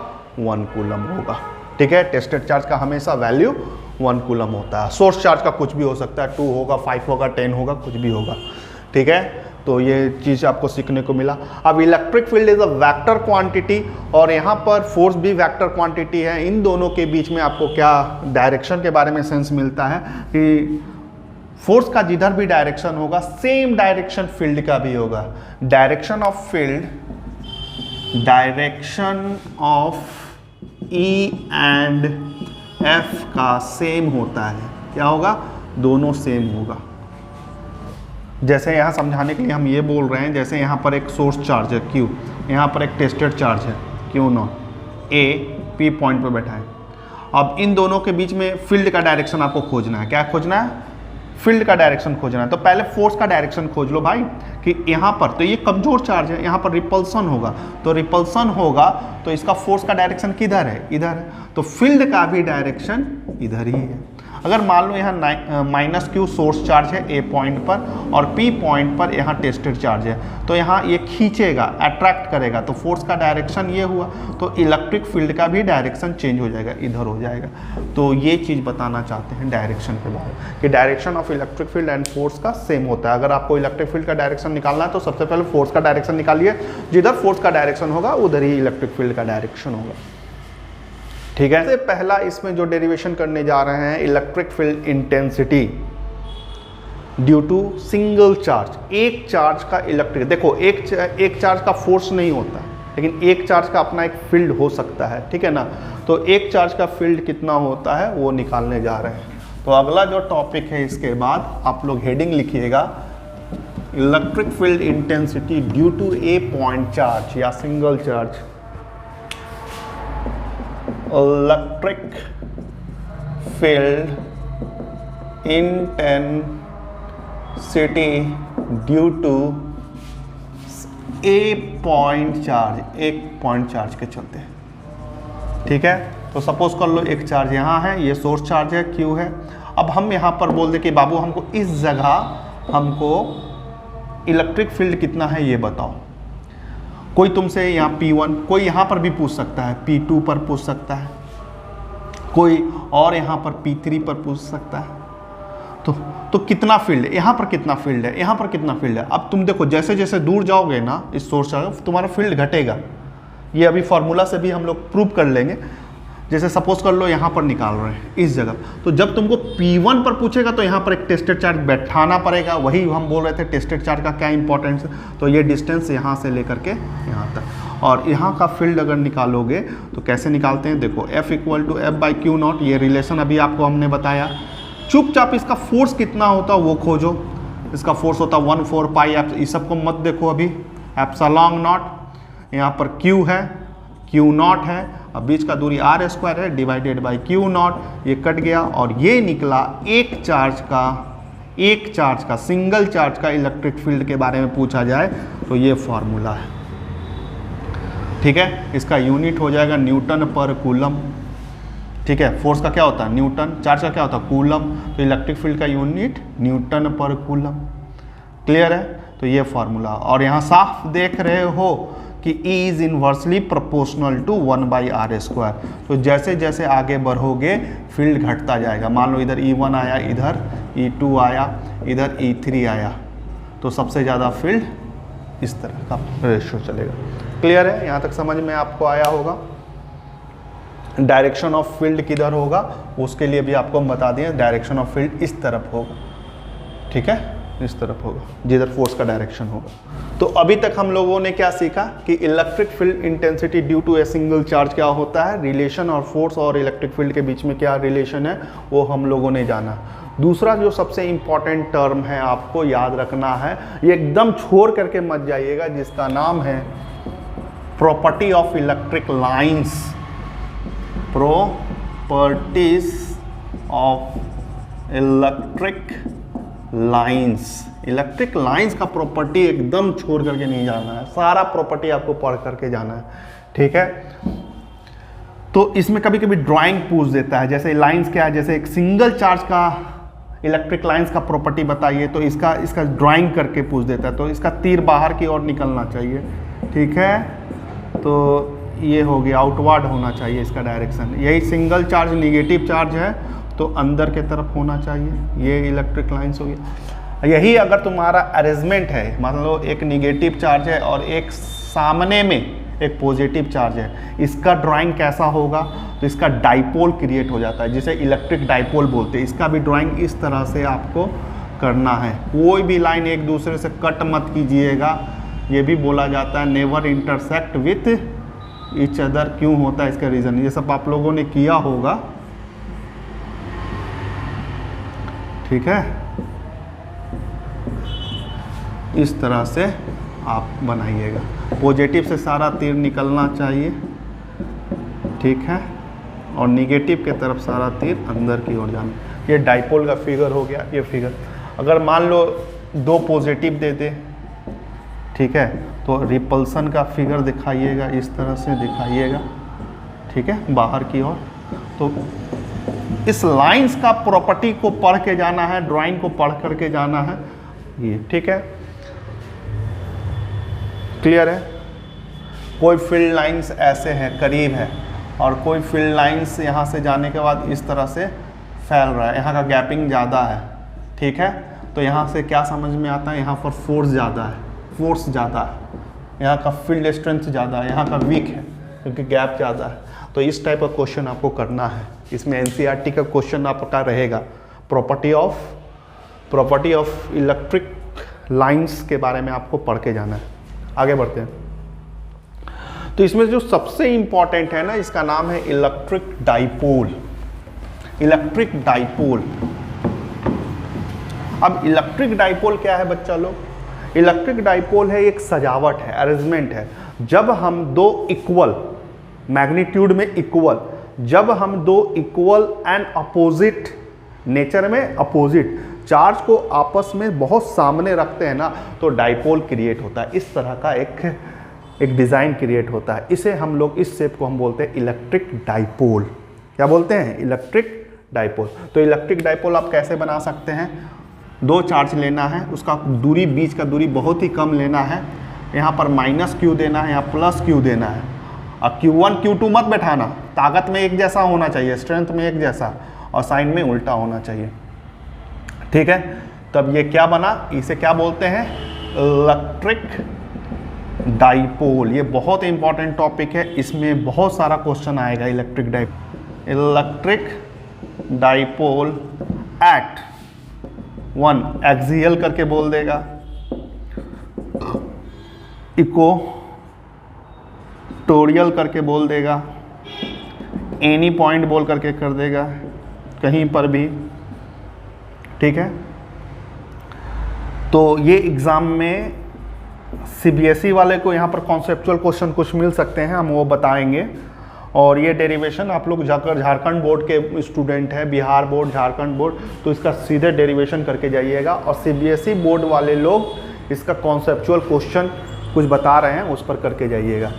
1 कूलम होगा। ठीक है, टेस्टेड चार्ज का हमेशा वैल्यू 1 कूलम होता है। सोर्स चार्ज का कुछ भी हो सकता है, 2 होगा, 5 होगा, 10 होगा, कुछ भी होगा। ठीक है, तो ये चीज़ आपको सीखने को मिला। अब electric field is a vector quantity, और यहाँ पर फोर्स भी वेक्टर क्वांटिटी है। इन दोनों के बीच में आपको क्या डायरेक्शन के बारे में सेंस मिलता है कि फोर्स का जिधर भी डायरेक्शन होगा सेम डायरेक्शन फील्ड का भी होगा। Direction of field, direction of E and F का सेम होता है। क्या होगा, दोनों सेम होगा। जैसे यहाँ समझाने के लिए हम ये बोल रहे हैं, जैसे यहाँ पर एक सोर्स चार्ज है Q, यहाँ पर एक टेस्टेड चार्ज है Q0, A P पॉइंट पर बैठा है। अब इन दोनों के बीच में फील्ड का डायरेक्शन आपको खोजना है। क्या खोजना है, फील्ड का डायरेक्शन खोजना है। तो पहले फोर्स का डायरेक्शन खोज लो भाई, कि यहाँ पर तो ये कमजोर चार्ज है, यहाँ पर रिपल्सन होगा, तो रिपल्सन होगा तो इसका फोर्स का डायरेक्शन किधर है, इधर है, तो फील्ड का भी डायरेक्शन इधर ही है। अगर मान लो यहाँ -Q सोर्स चार्ज है A पॉइंट पर, और P पॉइंट पर यहाँ टेस्टेड चार्ज है, तो यहाँ ये खींचेगा, अट्रैक्ट करेगा, तो फोर्स का डायरेक्शन ये हुआ, तो इलेक्ट्रिक फील्ड का भी डायरेक्शन चेंज हो जाएगा, इधर हो जाएगा। तो ये चीज़ बताना चाहते हैं डायरेक्शन के बारे में, कि direction of electric field and force का सेम होता है। अगर आपको इलेक्ट्रिक फील्ड का डायरेक्शन निकालना है तो सबसे पहले फोर्स का डायरेक्शन निकालिए, जिधर फोर्स का डायरेक्शन होगा उधर ही इलेक्ट्रिक फील्ड का डायरेक्शन होगा। ठीक है। सबसे पहला इसमें जो डेरिवेशन करने जा रहे हैं, electric field intensity due to single charge. एक चार्ज का इलेक्ट्रिक, देखो एक चार्ज का फोर्स नहीं होता, लेकिन एक चार्ज का अपना एक फील्ड हो सकता है, ठीक है ना। तो एक चार्ज का फील्ड कितना होता है वो निकालने जा रहे हैं। तो अगला जो टॉपिक है, इसके बाद आप लोग हेडिंग लिखिएगा, electric field intensity due to a point charge या single charge. Electric field intensity due to a point charge, एक पॉइंट चार्ज के चलते, ठीक है। तो सपोज कर लो एक चार्ज यहाँ है, ये सोर्स चार्ज है, Q है। अब हम यहाँ पर बोल दे कि बाबू हमको इस जगह हमको इलेक्ट्रिक फील्ड कितना है ये बताओ। कोई तुमसे यहाँ P1, कोई यहाँ पर भी पूछ सकता है, P2 पर पूछ सकता है, कोई और यहाँ पर P3 पर पूछ सकता है। तो कितना फील्ड है यहाँ पर, कितना फील्ड है यहाँ पर, कितना फील्ड है। अब तुम देखो जैसे जैसे दूर जाओगे ना इस सोर्स से, तुम्हारा फील्ड घटेगा। ये अभी फॉर्मूला से भी हम लोग प्रूव कर लेंगे। जैसे सपोज कर लो यहाँ पर निकाल रहे हैं इस जगह, तो जब तुमको P1 पर पूछेगा तो यहाँ पर एक टेस्टेड चार्ज बैठाना पड़ेगा। वही हम बोल रहे थे टेस्टेड चार्ज का क्या इंपॉर्टेंस है। तो ये डिस्टेंस यहाँ से लेकर के यहाँ तक, और यहाँ का फील्ड अगर निकालोगे तो कैसे निकालते हैं, देखो F इक्वल टू F/Q0, ये रिलेशन अभी आपको हमने बताया। चुपचाप इसका फोर्स कितना होता है वो खोजो। इसका फोर्स होता 1/4 पाई, इस सबको मत देखो अभी, एप्सिलॉन नॉट। यहाँ पर Q है, Q0 है, अब बीच का दूरी r² है डिवाइडेड बाई Q0, ये कट गया और ये निकला एक चार्ज का सिंगल चार्ज का इलेक्ट्रिक फील्ड के बारे में पूछा जाए तो ये फॉर्मूला है, ठीक है। इसका यूनिट हो जाएगा न्यूटन पर कूलम, ठीक है। फोर्स का क्या होता है न्यूटन, चार्ज का क्या होता है कूलम, तो इलेक्ट्रिक फील्ड का यूनिट न्यूटन पर कूलम। क्लियर है। तो ये फॉर्मूला, और यहाँ साफ देख रहे हो कि E is inversely proportional to 1/r²। तो जैसे जैसे आगे बढ़ोगे फील्ड घटता जाएगा। मान लो इधर E1 आया, इधर E2 आया, इधर E3 आया, तो सबसे ज़्यादा फील्ड इस तरह का रेशियो चलेगा। क्लियर है, यहाँ तक समझ में आपको आया होगा। डायरेक्शन ऑफ फील्ड किधर होगा उसके लिए भी आपको हम बता दिए, डायरेक्शन ऑफ फील्ड इस तरफ होगा, ठीक है, इस तरफ होगा जिधर फोर्स का डायरेक्शन होगा। तो अभी तक हम लोगों ने क्या सीखा कि electric field intensity due to a single charge क्या होता है, रिलेशन, और फोर्स और इलेक्ट्रिक फील्ड के बीच में क्या रिलेशन है वो हम लोगों ने जाना। दूसरा जो सबसे इंपॉर्टेंट टर्म है आपको याद रखना है, ये एकदम छोड़ करके मत जाइएगा, जिसका नाम है property of electric lines. Properties of electric lines. Electric lines का प्रॉपर्टी एकदम छोड़ करके नहीं जाना है, सारा प्रॉपर्टी आपको पढ़ करके जाना है, ठीक है। तो इसमें कभी कभी ड्राइंग पूछ देता है, जैसे लाइंस क्या है, जैसे एक सिंगल चार्ज का इलेक्ट्रिक लाइंस का प्रॉपर्टी बताइए, तो इसका ड्राइंग करके पूछ देता है। तो इसका तीर बाहर की ओर निकलना चाहिए, ठीक है। तो ये हो गया, आउटवर्ड होना चाहिए इसका डायरेक्शन। यही सिंगल चार्ज निगेटिव चार्ज है तो अंदर के तरफ होना चाहिए, ये इलेक्ट्रिक लाइंस हो गया। यही अगर तुम्हारा अरेंजमेंट है, मान लो एक निगेटिव चार्ज है और एक सामने में एक पॉजिटिव चार्ज है, इसका ड्राइंग कैसा होगा, तो इसका डाइपोल क्रिएट हो जाता है, जिसे इलेक्ट्रिक डाइपोल बोलते हैं। इसका भी ड्राइंग इस तरह से आपको करना है। कोई भी लाइन एक दूसरे से कट मत कीजिएगा, ये भी बोला जाता है never intersect with each other. क्यों होता है इसका रीज़न, ये सब आप लोगों ने किया होगा, ठीक है। इस तरह से आप बनाइएगा, पॉजिटिव से सारा तीर निकलना चाहिए, ठीक है, और निगेटिव के तरफ सारा तीर अंदर की ओर जाना। ये डाइपोल का फिगर हो गया। ये फिगर अगर मान लो दो पॉजिटिव दे दे, ठीक है, तो रिपल्सन का फिगर दिखाइएगा, इस तरह से दिखाइएगा, ठीक है, बाहर की ओर। तो इस लाइंस का प्रॉपर्टी को पढ़ के जाना है, ड्राइंग को पढ़ करके जाना है, ये ठीक है। क्लियर है। कोई फील्ड लाइंस ऐसे हैं करीब है, और कोई फील्ड लाइंस यहाँ से जाने के बाद इस तरह से फैल रहा है, यहाँ का गैपिंग ज़्यादा है, ठीक है। तो यहाँ से क्या समझ में आता है, यहाँ पर फोर्स ज़्यादा है, यहाँ का फील्ड स्ट्रेंथ ज़्यादा है, यहाँ का वीक है क्योंकि गैप ज़्यादा है। तो इस टाइप का क्वेश्चन आपको करना है। इसमें एनसीईआरटी का क्वेश्चन आपका रहेगा प्रॉपर्टी ऑफ इलेक्ट्रिक लाइंस के बारे में आपको पढ़ के जाना है। आगे बढ़ते हैं। तो इसमें जो सबसे इंपॉर्टेंट है ना, इसका नाम है इलेक्ट्रिक डाइपोल। Electric dipole. अब इलेक्ट्रिक डाइपोल क्या है बच्चा लोग? इलेक्ट्रिक डाइपोल है एक सजावट है, अरेंजमेंट है। जब हम दो इक्वल मैग्नीट्यूड में इक्वल, जब हम दो इक्वल एंड अपोजिट नेचर में अपोजिट चार्ज को आपस में बहुत सामने रखते हैं ना, तो डाइपोल क्रिएट होता है। इस तरह का एक डिज़ाइन क्रिएट होता है। इसे हम लोग, इस शेप को हम बोलते हैं इलेक्ट्रिक डाइपोल। क्या बोलते हैं? Electric dipole. तो इलेक्ट्रिक डाइपोल आप कैसे बना सकते हैं? दो चार्ज लेना है, उसका दूरी, बीच का दूरी बहुत ही कम लेना है। यहाँ पर -q देना है, यहाँ +q देना है। और Q1 Q2 मत बैठाना, ताकत में एक जैसा होना चाहिए, स्ट्रेंथ में एक जैसा, और साइन में उल्टा होना चाहिए। ठीक है, तब ये क्या बना? इसे क्या बोलते हैं? Electric dipole. ये बहुत इंपॉर्टेंट टॉपिक है, इसमें बहुत सारा क्वेश्चन आएगा। इलेक्ट्रिक डाइपोल एट 1 एक्सियल करके बोल देगा, इक्वेटोरियल करके बोल देगा, एनी पॉइंट बोल करके कर देगा, कहीं पर भी। ठीक है, तो ये एग्ज़ाम में सीबीएसई वाले को यहाँ पर कॉन्सेप्चुअल क्वेश्चन कुछ मिल सकते हैं, हम वो बताएंगे। और ये डेरिवेशन आप लोग जाकर, झारखंड बोर्ड के स्टूडेंट हैं, बिहार बोर्ड, झारखंड बोर्ड, तो इसका सीधे डेरिवेशन करके जाइएगा। और सीबीएसई बोर्ड वाले लोग इसका कॉन्सेप्चुअल क्वेश्चन कुछ बता रहे हैं, उस पर करके जाइएगा।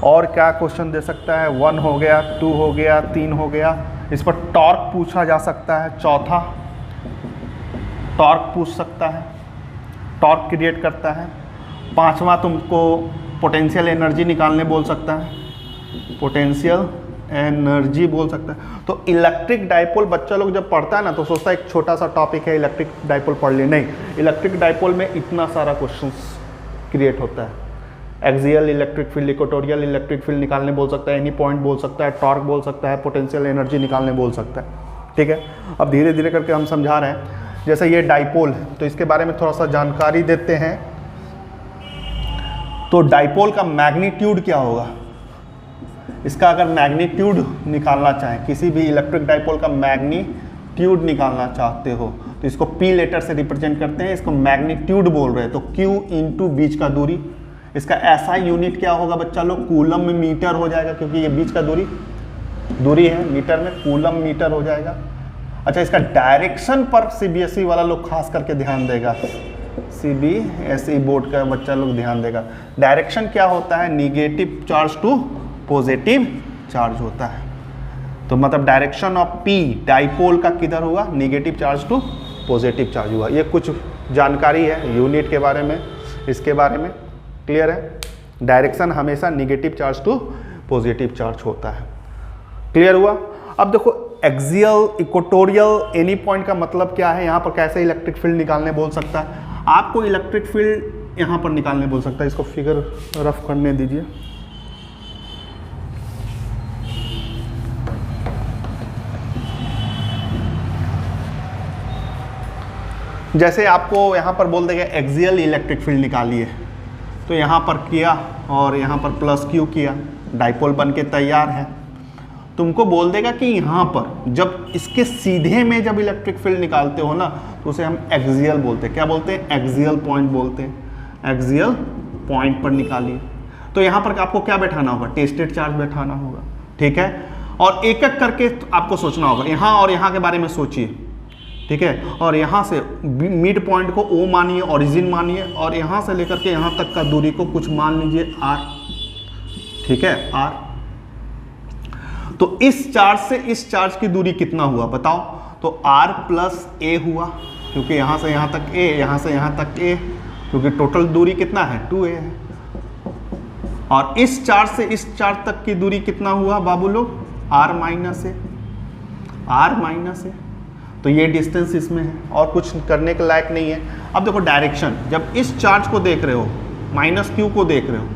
और क्या क्वेश्चन दे सकता है? 1 हो गया, 2 हो गया, 3 हो गया। इस पर टॉर्क पूछा जा सकता है। चौथा टॉर्क पूछ सकता है, टॉर्क क्रिएट करता है। पांचवा तुमको पोटेंशियल एनर्जी निकालने बोल सकता है, पोटेंशियल एनर्जी बोल सकता है। तो इलेक्ट्रिक डाइपोल बच्चा लोग जब पढ़ता है ना, तो सोचता है एक छोटा सा टॉपिक है, इलेक्ट्रिक डाइपोल पढ़ ले। नहीं, इलेक्ट्रिक डाइपोल में इतना सारा क्वेश्चंस क्रिएट होता है। Axial electric field, equatorial electric field निकालने बोल सकता है, एनी पॉइंट बोल सकता है, टॉर्क बोल सकता है, पोटेंशियल एनर्जी निकालने बोल सकता है। ठीक है, अब धीरे धीरे करके हम समझा रहे हैं। जैसे ये डाइपोल है, तो इसके बारे में थोड़ा सा जानकारी देते हैं। तो डाइपोल का मैग्नीट्यूड क्या होगा? इसका अगर मैग्नीट्यूड निकालना चाहें, किसी भी इलेक्ट्रिक डाइपोल का मैग्नीट्यूड निकालना चाहते हो, तो इसको P लेटर से रिप्रेजेंट करते हैं, इसको मैग्नीट्यूड बोल रहे हैं। तो Q इंटू बीच का दूरी, इसका ऐसा यूनिट क्या होगा बच्चा लोग? कूलम में मीटर हो जाएगा, क्योंकि ये बीच का दूरी है, मीटर में कूलम मीटर हो जाएगा। अच्छा, इसका डायरेक्शन पर सीबीएसई वाला लोग खास करके ध्यान देगा, सीबीएसई बोर्ड का बच्चा लोग ध्यान देगा। डायरेक्शन क्या होता है? Negative charge to positive charge होता है। तो मतलब डायरेक्शन ऑफ P डाइपोल का किधर हुआ? Negative charge to positive charge हुआ। ये कुछ जानकारी है यूनिट के बारे में, इसके बारे में क्लियर है? डायरेक्शन हमेशा negative charge to positive charge होता है। क्लियर हुआ? अब देखो, एक्सियल, इक्वेटोरियल, एनी पॉइंट का मतलब क्या है? यहाँ पर कैसे इलेक्ट्रिक फील्ड निकालने बोल सकता है? आपको इलेक्ट्रिक फील्ड यहाँ पर निकालने बोल सकता है। इसको फिगर रफ करने दीजिए। जैसे आपको यहाँ पर बोल देगा एक्सियल इलेक्ट्रिक फील्ड निकालिए, तो यहाँ पर किया और यहाँ पर +q किया, डाइपोल बन के तैयार है। तुमको बोल देगा कि यहाँ पर जब इसके सीधे में जब इलेक्ट्रिक फील्ड निकालते हो ना, तो उसे हम एक्सियल बोलते हैं। क्या बोलते हैं? एक्सियल पॉइंट बोलते हैं। एक्सियल पॉइंट पर निकालिए, तो यहाँ पर आपको क्या बैठाना होगा? टेस्टेड चार्ज बैठाना होगा। ठीक है, और एक एक करके आपको सोचना होगा। यहाँ और यहाँ के बारे में सोचिए, ठीक है, और यहाँ से मिड पॉइंट को O मानिए, ओरिजिन मानिए, और यहाँ से लेकर के यहाँ तक का दूरी को कुछ मान लीजिए R। ठीक है, R। तो इस चार्ज से इस चार्ज की दूरी कितना हुआ बताओ? तो R प्लस A हुआ, क्योंकि यहाँ से यहाँ तक A, यहाँ से यहाँ तक A, क्योंकि टोटल दूरी कितना है? 2A है। और इस चार्ज से इस चार्ज तक की दूरी कितना हुआ बाबू लोग? R minus A, R minus A। तो ये डिस्टेंस इसमें है और कुछ करने के लायक नहीं है। अब देखो डायरेक्शन, जब इस चार्ज को देख रहे हो, -q को देख रहे हो,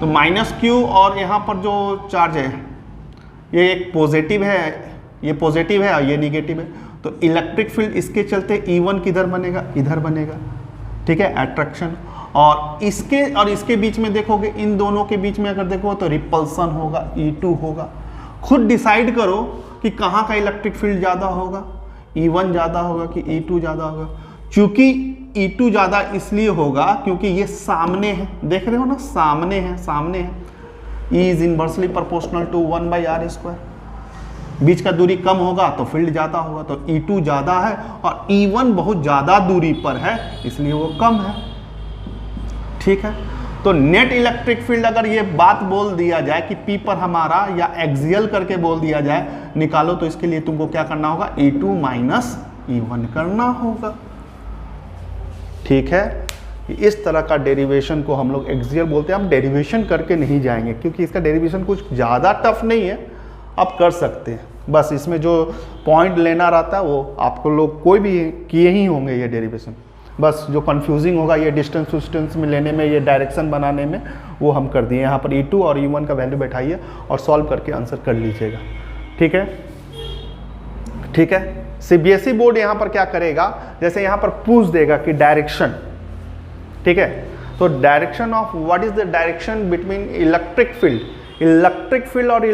तो -q और यहाँ पर जो चार्ज है ये एक पॉजिटिव है, ये पॉजिटिव है और ये निगेटिव है, तो इलेक्ट्रिक फील्ड इसके चलते E1 किधर बनेगा, इधर बनेगा, ठीक है, अट्रैक्शन। और इसके बीच में देखोगे, इन दोनों के बीच में अगर देखो तो रिपल्सन होगा, E2 होगा। खुद डिसाइड करो कि कहाँ का इलेक्ट्रिक फील्ड ज़्यादा होगा, E1 ज़्यादा होगा कि E2 ज़्यादा होगा। चूंकि E2 ज़्यादा इसलिए होगा क्योंकि ये सामने है, देख रहे हो ना, सामने है, सामने है। E is inversely proportional to 1/r²। बीच का दूरी कम होगा तो फील्ड ज़्यादा होगा, तो E2 ज़्यादा है और E1 बहुत ज़्यादा दूरी पर है इसलिए वो कम है, ठीक है। तो नेट इलेक्ट्रिक फील्ड अगर ये बात बोल दिया जाए कि P पर हमारा, या एक्सियल करके बोल दिया जाए निकालो, तो इसके लिए तुमको क्या करना होगा, E2 माइनस E1 करना होगा, ठीक है। इस तरह का डेरिवेशन को हम लोग एक्सियल बोलते हैं। हम डेरिवेशन करके नहीं जाएंगे क्योंकि इसका डेरिवेशन कुछ ज़्यादा टफ नहीं है, आप कर सकते हैं। बस इसमें जो पॉइंट लेना रहता है वो आपको लोग कोई भी किए ही होंगे ये डेरिवेशन। बस जो कंफ्यूजिंग होगा ये डिस्टेंस में लेने में, ये डायरेक्शन बनाने में, वो हम कर दिए। यहाँ पर E2 और E1 का वैल्यू बैठाइए और सॉल्व करके आंसर कर लीजिएगा, ठीक है, ठीक है। CBSE बोर्ड यहाँ पर क्या करेगा, जैसे यहाँ पर पूछ देगा कि डायरेक्शन, ठीक है, तो direction of what is the direction between electric field और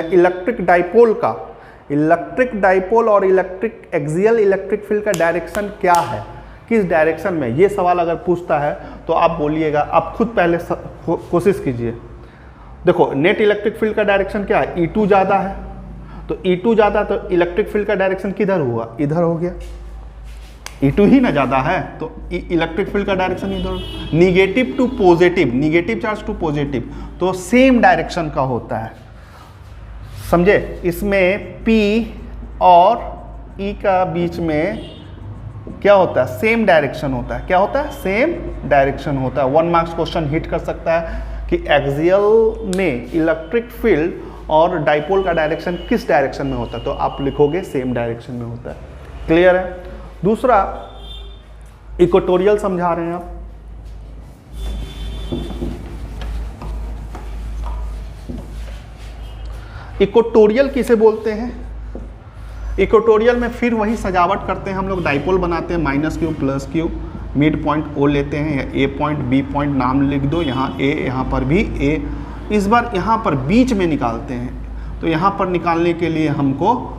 इलेक्ट्रिक डाइपोल का, इलेक्ट्रिक डाइपोल और इलेक्ट्रिक एक्सियल इलेक्ट्रिक फील्ड का डायरेक्शन क्या है, किस डायरेक्शन में, ये सवाल अगर पूछता है तो आप बोलिएगा, आप खुद पहले कोशिश कीजिए। देखो नेट इलेक्ट्रिक फील्ड का डायरेक्शन क्या है, E2 ज़्यादा है, तो E2 ज़्यादा, तो इलेक्ट्रिक फील्ड का डायरेक्शन किधर हुआ, इधर हो गया, E2 ही ना ज़्यादा है तो इलेक्ट्रिक फील्ड का डायरेक्शन इधर, negative to positive, negative charge to positive, तो सेम डायरेक्शन का होता है, समझे। इसमें P और E का बीच में क्या होता है, सेम डायरेक्शन होता है। क्या होता है, सेम डायरेक्शन होता है। 1 मार्क्स क्वेश्चन हिट कर सकता है कि एक्सियल में इलेक्ट्रिक फील्ड और डाइपोल का डायरेक्शन किस डायरेक्शन में होता है, तो आप लिखोगे सेम डायरेक्शन में होता है, क्लियर है। दूसरा इक्वेटोरियल समझा रहे हैं आप, इक्वेटोरियल किसे बोलते हैं, इक्वेटोरियल में फिर वही सजावट करते हैं हम लोग, डाइपोल बनाते हैं, -q +q, mid point O लेते हैं, या A पॉइंट B पॉइंट नाम लिख दो, यहाँ A, यहाँ पर भी A, इस बार यहाँ पर बीच में निकालते हैं। तो यहाँ पर निकालने के लिए हमको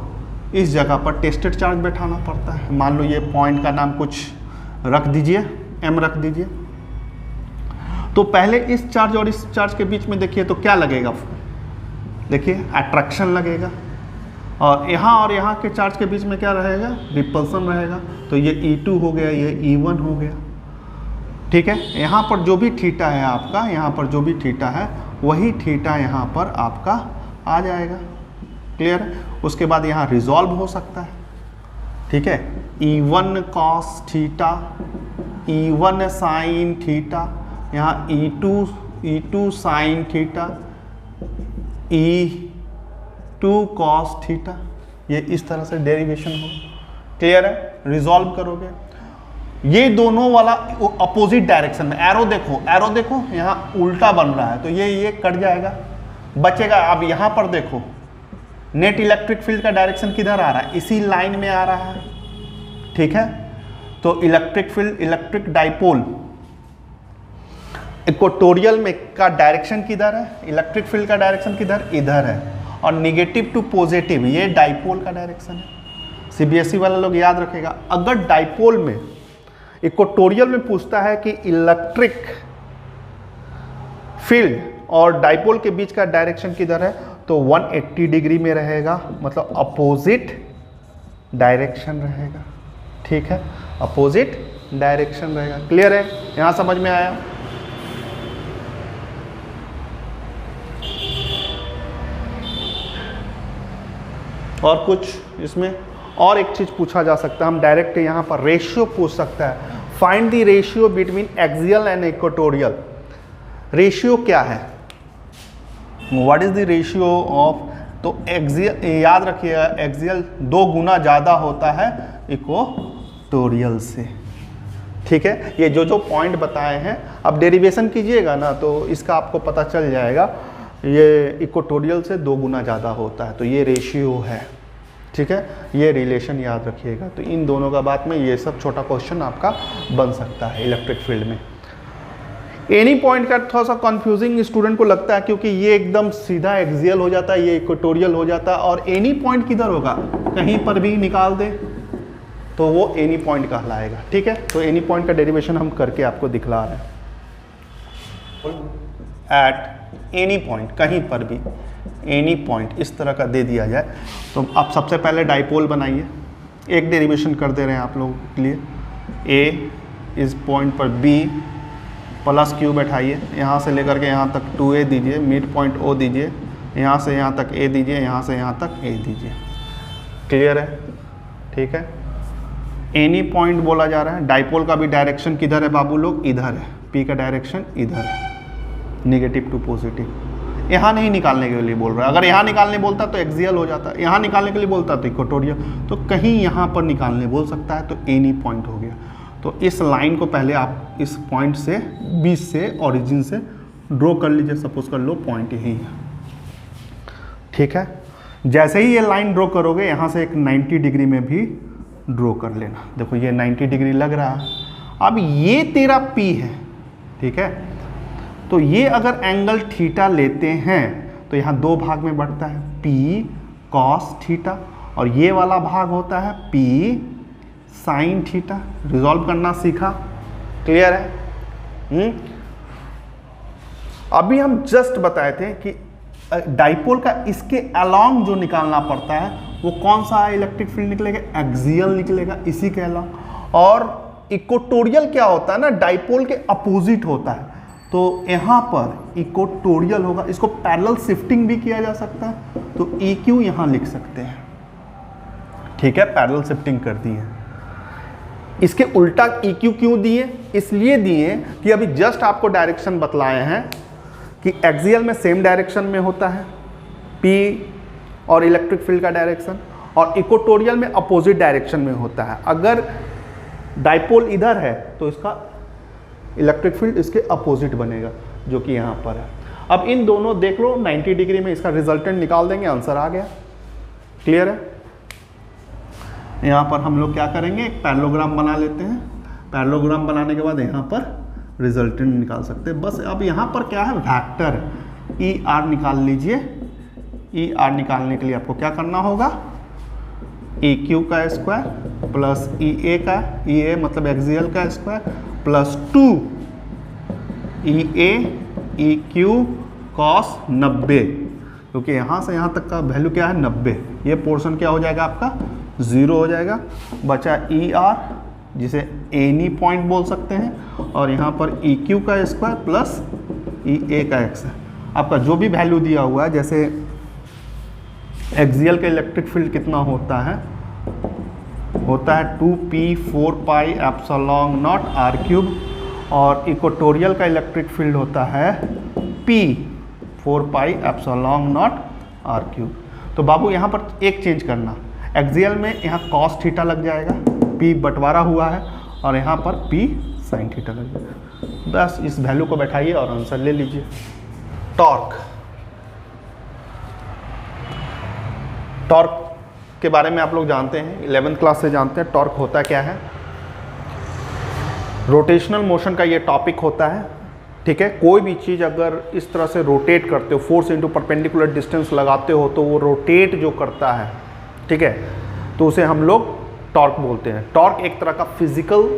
इस जगह पर टेस्टेड चार्ज बैठाना पड़ता है। मान लो ये पॉइंट का नाम कुछ रख दीजिए, M रख दीजिए। तो पहले इस चार्ज और इस चार्ज के बीच में देखिए तो क्या लगेगा, देखिए अट्रैक्शन लगेगा, और यहाँ के चार्ज के बीच में क्या रहेगा, रिपल्सन रहेगा। तो ये E2 हो गया, ये E1 हो गया, ठीक है। यहाँ पर जो भी थीटा है आपका, यहाँ पर जो भी थीटा है वही थीटा यहाँ पर आपका आ जाएगा, क्लियर है। उसके बाद यहाँ रिजॉल्व हो सकता है, ठीक है, E1 cos theta, E1 sine theta, यहाँ E2 sine theta, E2 cos theta, ये इस तरह से डेरिवेशन हो, क्लियर है। रिजॉल्व करोगे, ये दोनों वाला अपोजिट डायरेक्शन में, एरो देखो यहाँ उल्टा बन रहा है, तो ये कट जाएगा, बचेगा। अब यहाँ पर देखो नेट इलेक्ट्रिक फील्ड का डायरेक्शन किधर आ रहा है, इसी लाइन में आ रहा है, ठीक है। तो electric field, electric dipole, equatorial में का डायरेक्शन किधर है, इलेक्ट्रिक फील्ड का डायरेक्शन किधर, इधर है, और निगेटिव टू पॉजिटिव ये डाइपोल का डायरेक्शन है। CBSE वाला लोग याद रखेगा, अगर डाइपोल में, इक्वेटोरियल में पूछता है कि इलेक्ट्रिक फील्ड और डाइपोल के बीच का डायरेक्शन किधर है, तो 180 डिग्री में रहेगा, मतलब अपोजिट डायरेक्शन रहेगा, ठीक है, अपोजिट डायरेक्शन रहेगा, क्लियर है। यहां समझ में आया। और कुछ इसमें और एक चीज पूछा जा सकता है, हम डायरेक्ट यहाँ पर रेशियो पूछ सकता है, find the ratio between axial and equatorial. Ratio क्या है, what is the ratio of, तो एक्सियल याद रखिएगा, एक्सियल 2 गुना ज़्यादा होता है इक्वेटोरियल से, ठीक है। ये जो पॉइंट बताए हैं, अब डेरिवेशन कीजिएगा ना तो इसका आपको पता चल जाएगा। ये इक्वेटोरियल से 2 गुना ज़्यादा होता है, तो ये रेशियो है, ठीक है, ये रिलेशन याद रखिएगा। तो इन दोनों का बात में ये सब छोटा क्वेश्चन आपका बन सकता है इलेक्ट्रिक फील्ड में। एनी पॉइंट का थोड़ा सा कंफ्यूजिंग स्टूडेंट को लगता है, क्योंकि ये एकदम सीधा एक्सियल हो जाता है, ये इक्वेटोरियल हो जाता है, और एनी पॉइंट किधर होगा, कहीं पर भी निकाल दे तो वो एनी पॉइंट कहलाएगा, ठीक है। तो एनी पॉइंट का डेरिवेशन हम करके आपको दिखला रहे हैं। एट एनी पॉइंट, कहीं पर भी एनी पॉइंट इस तरह का दे दिया जाए, तो आप सबसे पहले डाइपोल बनाइए। एक डेरिवेशन कर दे रहे हैं आप लोगों के लिए, ए इस पॉइंट पर बी प्लस क्यू बैठाइए, यहाँ से लेकर के यहाँ तक 2a दीजिए, मिड पॉइंट ओ दीजिए, यहाँ से यहाँ तक a दीजिए, यहाँ से यहाँ तक a दीजिए। क्लियर है, ठीक है। एनी पॉइंट बोला जा रहा है, डाइपोल का भी डायरेक्शन किधर है बाबू लोग, इधर है, p का डायरेक्शन इधर है, नेगेटिव टू पॉजिटिव। यहाँ नहीं निकालने के लिए बोल रहा है, अगर यहाँ निकालने बोलता तो एक्सियल हो जाता, यहाँ निकालने के लिए बोलता तो इक्वेटोरियल, तो कहीं यहाँ पर निकालने बोल सकता है, तो एनी पॉइंट हो गया। तो इस लाइन को पहले आप इस पॉइंट से, बीच से, ओरिजिन से ड्रॉ कर लीजिए। सपोज कर लो पॉइंट यही है, ठीक है। जैसे ही ये लाइन ड्रॉ करोगे, यहाँ से एक 90 डिग्री में भी ड्रॉ कर लेना। देखो ये 90 डिग्री लग रहा है। अब ये तेरा P है, ठीक है। तो ये अगर एंगल थीटा लेते हैं तो यहाँ 2 भाग में बढ़ता है, P कॉस थीटा, और ये वाला भाग होता है P साइन थीटा। रिजॉल्व करना सीखा, क्लियर है। अभी हम जस्ट बताए थे कि डाइपोल का इसके अलोंग जो निकालना पड़ता है वो कौन सा इलेक्ट्रिक फील्ड निकलेगा, एक्सियल निकलेगा, इसी के अलोंग। और इक्वेटोरियल क्या होता है ना, डाइपोल के अपोजिट होता है, तो यहाँ पर इक्वेटोरियल होगा। इसको पैरेलल शिफ्टिंग भी किया जा सकता है, तो EQ यहाँ लिख सकते हैं, ठीक है। पैरेलल शिफ्टिंग कर दी है। इसके उल्टा EQ क्यों दिए, इसलिए दिए कि अभी जस्ट आपको डायरेक्शन बतलाए हैं कि एक्सियल में सेम डायरेक्शन में होता है P और इलेक्ट्रिक फील्ड का डायरेक्शन, और इक्वेटोरियल में अपोजिट डायरेक्शन में होता है। अगर डाइपोल इधर है तो इसका इलेक्ट्रिक फील्ड इसके अपोजिट बनेगा, जो कि यहाँ पर है। अब इन दोनों देख लो, 90 डिग्री में इसका रिजल्टेंट निकाल देंगे, आंसर आ गया। क्लियर है। यहाँ पर हम लोग क्या करेंगे, एक पैरेललोग्राम बना लेते हैं। पैरेललोग्राम बनाने के बाद यहाँ पर रिजल्टेंट निकाल सकते हैं। बस अब यहाँ पर क्या है, वेक्टर ER निकाल लीजिए। ER निकालने के लिए आपको क्या करना होगा, EQ का स्क्वायर प्लस EA का, EA मतलब एक्सियल का square, plus 2 EA EQ cos 90, क्योंकि यहाँ से यहाँ तक का वैल्यू क्या है 90। ये पोर्शन क्या हो जाएगा आपका 0 हो जाएगा। बचा ER जिसे एनी पॉइंट बोल सकते हैं, और यहाँ पर EQ का स्क्वायर प्लस EA का x है। आपका जो भी वैल्यू दिया हुआ है, जैसे एक्सियल का इलेक्ट्रिक फील्ड कितना होता है 2p4 एप्सिलॉन नॉट r3, और इक्वेटोरियल का इलेक्ट्रिक फील्ड होता है p4 एप्सिलॉन नॉट r3। तो बाबू यहाँ पर एक चेंज करना, एक्सियल में यहाँ cos थीटा लग जाएगा, p बंटवारा हुआ है, और यहाँ पर p sin थीटा लग जाएगा। बस इस वैल्यू को बैठाइए और आंसर ले लीजिए। टॉर्क, टॉर्क के बारे में आप लोग जानते हैं, 11th क्लास से जानते हैं। टॉर्क होता क्या है, रोटेशनल मोशन का ये टॉपिक होता है, ठीक है। कोई भी चीज़ अगर इस तरह से रोटेट करते हो, फोर्स इनटू परपेंडिकुलर डिस्टेंस लगाते हो, तो वो रोटेट जो करता है, ठीक है, तो उसे हम लोग टॉर्क बोलते हैं। टॉर्क एक तरह का फिजिकल,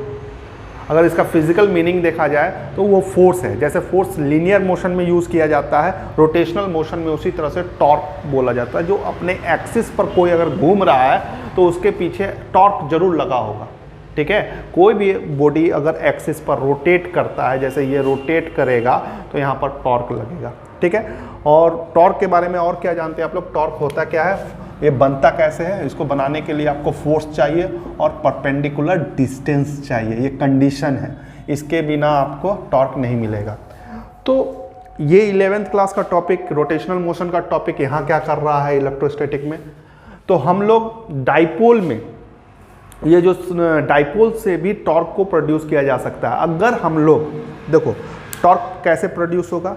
अगर इसका फिजिकल मीनिंग देखा जाए तो वो फोर्स है। जैसे फोर्स लीनियर मोशन में यूज़ किया जाता है, रोटेशनल मोशन में उसी तरह से टॉर्क बोला जाता है। जो अपने एक्सिस पर कोई अगर घूम रहा है तो उसके पीछे टॉर्क जरूर लगा होगा, ठीक है। कोई भी बॉडी अगर एक्सिस पर रोटेट करता है, जैसे ये रोटेट करेगा, तो यहाँ पर टॉर्क लगेगा, ठीक है। और टॉर्क के बारे में और क्या जानते हैं आप लोग, टॉर्क होता क्या है, ये बनता कैसे है, इसको बनाने के लिए आपको फोर्स चाहिए और परपेंडिकुलर डिस्टेंस चाहिए, ये कंडीशन है, इसके बिना आपको टॉर्क नहीं मिलेगा। तो ये 11th क्लास का टॉपिक, रोटेशनल मोशन का टॉपिक यहाँ क्या कर रहा है इलेक्ट्रोस्टैटिक में। तो हम लोग डाइपोल में, ये जो डाइपोल से भी टॉर्क को प्रोड्यूस किया जा सकता है। अगर हम लोग देखो टॉर्क कैसे प्रोड्यूस होगा,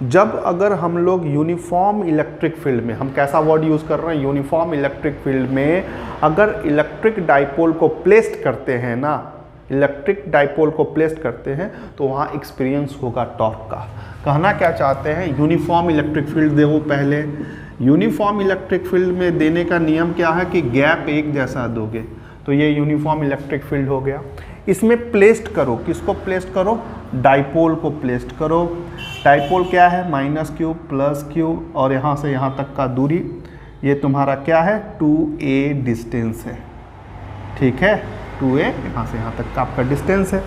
जब अगर हम लोग यूनिफॉर्म इलेक्ट्रिक फील्ड में, हम कैसा वर्ड यूज़ कर रहे हैं, यूनिफॉर्म इलेक्ट्रिक फील्ड में अगर इलेक्ट्रिक डाइपोल को प्लेस्ड करते हैं ना, इलेक्ट्रिक डाइपोल को प्लेस्ड करते हैं तो वहाँ एक्सपीरियंस होगा टॉर्क का। कहना क्या चाहते हैं, यूनिफॉर्म इलेक्ट्रिक फील्ड देखो पहले, यूनिफॉर्म इलेक्ट्रिक फील्ड में देने का नियम क्या है कि गैप एक जैसा दोगे, तो ये यूनिफॉर्म इलेक्ट्रिक फील्ड हो गया। इसमें प्लेस्ड करो, किसको प्लेस्ड करो, डाइपोल को प्लेस्ड करो। डाइपोल क्या है, -q + q, और यहाँ से यहाँ तक का दूरी ये तुम्हारा क्या है, 2a डिस्टेंस है, ठीक है, 2a यहाँ से यहाँ तक का आपका डिस्टेंस है।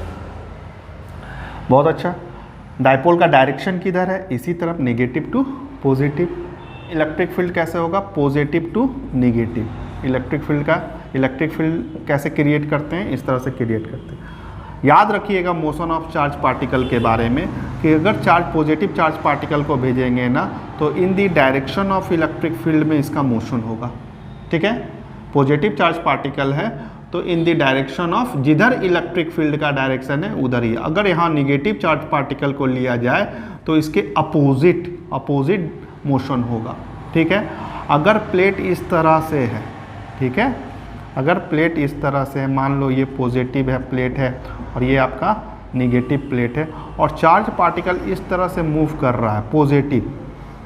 बहुत अच्छा। डाइपोल का डायरेक्शन किधर है, इसी तरफ, negative to positive. Electric field कैसे होगा, positive to negative. Electric field कैसे क्रिएट करते हैं, इस तरह से क्रिएट करते हैं। याद रखिएगा मोशन ऑफ चार्ज पार्टिकल के बारे में कि अगर चार्ज पॉजिटिव चार्ज पार्टिकल को भेजेंगे ना तो in the direction of electric field में इसका मोशन होगा, ठीक है। पॉजिटिव चार्ज पार्टिकल है तो इन दी डायरेक्शन ऑफ, जिधर इलेक्ट्रिक फील्ड का डायरेक्शन है उधर ही। अगर यहाँ निगेटिव चार्ज पार्टिकल को लिया जाए तो इसके अपोजिट मोशन होगा, ठीक है। अगर प्लेट इस तरह से है, ठीक है, अगर प्लेट इस तरह से है, मान लो ये पॉजिटिव है प्लेट है और ये आपका निगेटिव प्लेट है, और चार्ज पार्टिकल इस तरह से मूव कर रहा है पॉजिटिव,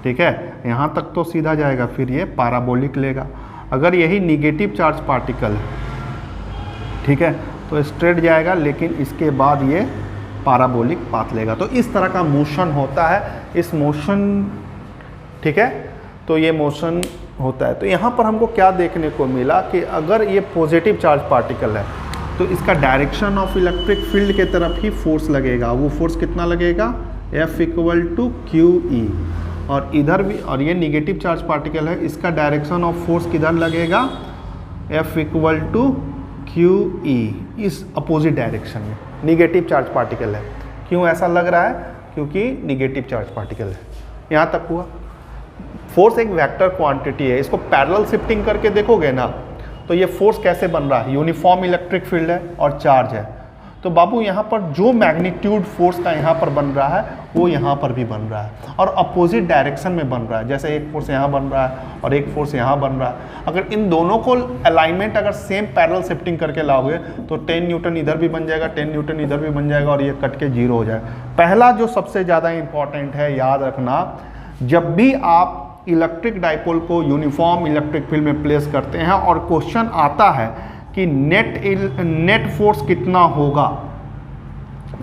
ठीक है, यहाँ तक तो सीधा जाएगा, फिर ये पैराबोलिक लेगा। अगर यही निगेटिव चार्ज पार्टिकल है, ठीक है, तो स्ट्रेट जाएगा, लेकिन इसके बाद ये पैराबोलिक पाथ लेगा। तो इस तरह का मोशन होता है, इस मोशन, ठीक है, तो ये मोशन होता है। तो यहाँ पर हमको क्या देखने को मिला कि अगर ये पॉजिटिव चार्ज पार्टिकल है तो इसका डायरेक्शन ऑफ इलेक्ट्रिक फील्ड के तरफ ही फोर्स लगेगा। वो फोर्स कितना लगेगा, F = QE। और इधर भी, और ये निगेटिव चार्ज पार्टिकल है, इसका डायरेक्शन ऑफ फोर्स किधर लगेगा, F = QE, इस अपोजिट डायरेक्शन में। निगेटिव चार्ज पार्टिकल है, क्यों ऐसा लग रहा है, क्योंकि निगेटिव चार्ज पार्टिकल है। यहाँ तक हुआ। फोर्स एक वेक्टर क्वांटिटी है, इसको पैरेलल शिफ्टिंग करके देखोगे ना तो ये फोर्स कैसे बन रहा है, यूनिफॉर्म इलेक्ट्रिक फील्ड है और चार्ज है, तो बाबू यहाँ पर जो मैग्नीट्यूड फोर्स का यहाँ पर बन रहा है वो यहाँ पर भी बन रहा है, और अपोजिट डायरेक्शन में बन रहा है। जैसे एक फोर्स यहाँ बन रहा है और एक फोर्स यहाँ बन रहा है, अगर इन दोनों को अलाइनमेंट अगर सेम पैरेलल शिफ्टिंग करके लाओगे तो 10 न्यूटन इधर भी बन जाएगा, 10 न्यूटन इधर भी बन जाएगा, और ये कट के 0 हो जाएगा। पहला जो सबसे ज़्यादा इंपॉर्टेंट है, याद रखना, जब भी आप इलेक्ट्रिक डाइपोल को यूनिफॉर्म इलेक्ट्रिक फील्ड में प्लेस करते हैं और क्वेश्चन आता है कि नेट फोर्स कितना होगा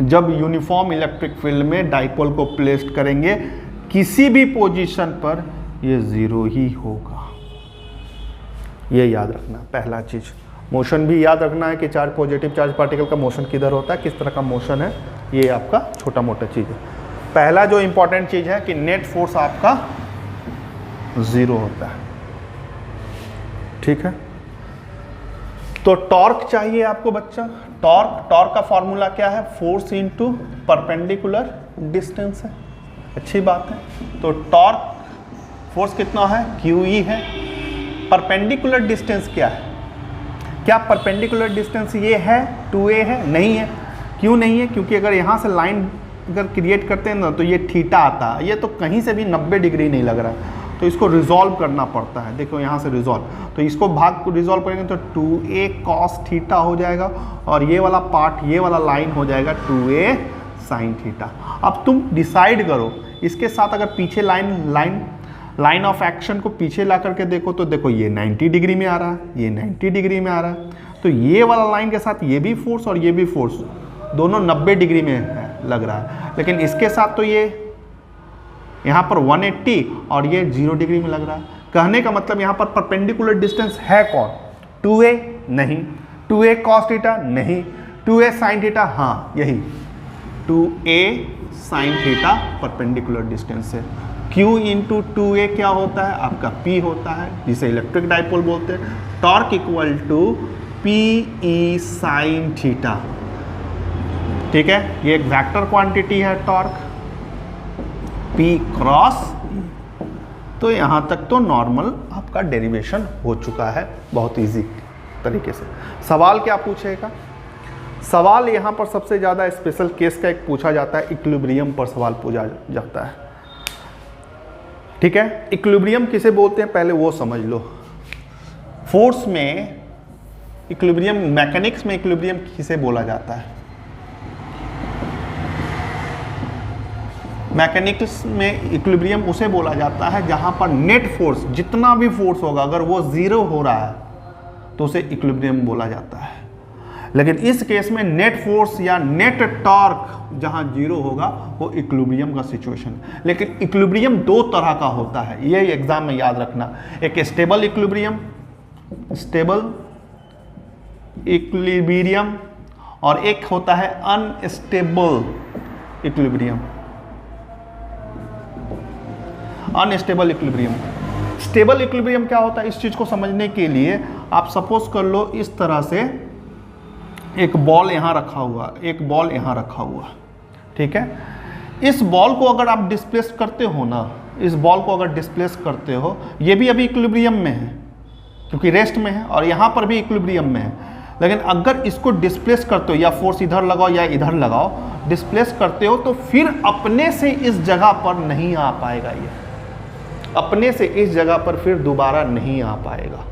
जब यूनिफॉर्म इलेक्ट्रिक फील्ड में डाइपोल को प्लेस करेंगे, किसी भी पोजीशन पर ये 0 ही होगा। ये याद रखना पहला चीज। मोशन भी याद रखना है कि चार्ज पॉजिटिव चार्ज पार्टिकल का मोशन किधर होता है, किस तरह का मोशन है, ये आपका छोटा मोटा चीज़ है। पहला जो इंपॉर्टेंट चीज़ है कि नेट फोर्स आपका 0 होता है, ठीक है। तो टॉर्क चाहिए आपको बच्चा, टॉर्क का फॉर्मूला क्या है, फोर्स इनटू परपेंडिकुलर डिस्टेंस है। अच्छी बात है। तो टॉर्क फोर्स कितना है, QE है। परपेंडिकुलर डिस्टेंस क्या है, क्या परपेंडिकुलर डिस्टेंस ये है 2a है, नहीं है। क्यों नहीं है, क्योंकि अगर यहाँ से लाइन अगर क्रिएट करते हैं ना तो ये थीटा आता है, ये तो कहीं से भी 90 डिग्री नहीं लग रहा है, तो इसको रिजॉल्व करना पड़ता है। देखो यहाँ से रिजॉल्व, तो इसको भाग को रिजॉल्व करेंगे तो 2a cos थीटा हो जाएगा, और ये वाला पार्ट, ये वाला लाइन हो जाएगा 2a sin थीटा। अब तुम डिसाइड करो, इसके साथ अगर पीछे लाइन ऑफ एक्शन को पीछे ला करके देखो तो देखो ये 90 डिग्री में आ रहा है, ये 90 डिग्री में आ रहा है, तो ये वाला लाइन के साथ ये भी फोर्स और ये भी फोर्स, दोनों 90 डिग्री में लग रहा है। लेकिन इसके साथ तो ये यहाँ पर 180 और ये 0 डिग्री में लग रहा है। कहने का मतलब यहाँ पर परपेंडिकुलर डिस्टेंस है कौन, 2a नहीं, 2a cos थीटा नहीं, 2a sin थीटा, हाँ यही 2a sin theta perpendicular distance है। Q इंटू 2a क्या होता है, आपका P होता है, जिसे इलेक्ट्रिक डाइपोल बोलते हैं। Torque equal to PE sin theta, ठीक है। ये एक वेक्टर क्वांटिटी है टॉर्क, P क्रॉस। तो यहाँ तक तो नॉर्मल आपका डेरिवेशन हो चुका है, बहुत इजी तरीके से। सवाल क्या पूछेगा, सवाल यहाँ पर सबसे ज़्यादा स्पेशल केस का एक पूछा जाता है, इक्विलिब्रियम पर सवाल पूछा जाता है। ठीक है। इक्विलिब्रियम किसे बोलते हैं पहले वो समझ लो। फोर्स में इक्विलिब्रियम, मैकेनिक्स में इक्विलिब्रियम किसे बोला जाता है? मैकेनिक्स में इक्विलिब्रियम उसे बोला जाता है जहां पर नेट फोर्स, जितना भी फोर्स होगा अगर वो जीरो हो रहा है तो उसे इक्विलिब्रियम बोला जाता है। लेकिन इस केस में नेट फोर्स या नेट टॉर्क जहां जीरो होगा वो इक्विलिब्रियम का सिचुएशन। लेकिन इक्विलिब्रियम दो तरह का होता है, ये एग्जाम में याद रखना। एक स्टेबल इक्विलिब्रियम, स्टेबल इक्विलिब्रियम, और एक होता है unstable equilibrium. Unstable equilibrium, stable equilibrium क्या होता है इस चीज को समझने के लिए आप सपोज कर लो इस तरह से एक बॉल यहां रखा हुआ, एक बॉल यहां रखा हुआ, ठीक है। इस बॉल को अगर आप डिस्प्लेस करते हो ना, इस बॉल को अगर डिस्प्लेस करते हो, ये भी अभी इक्विलिब्रियम में है क्योंकि रेस्ट में है, और यहां पर भी इक्विलिब्रियम में है। लेकिन अगर इसको डिस्प्लेस करते हो, या फोर्स इधर लगाओ या इधर लगाओ, डिस्प्लेस करते हो तो फिर अपने से इस जगह पर नहीं आ पाएगा, ये अपने से इस जगह पर फिर दोबारा नहीं आ पाएगा।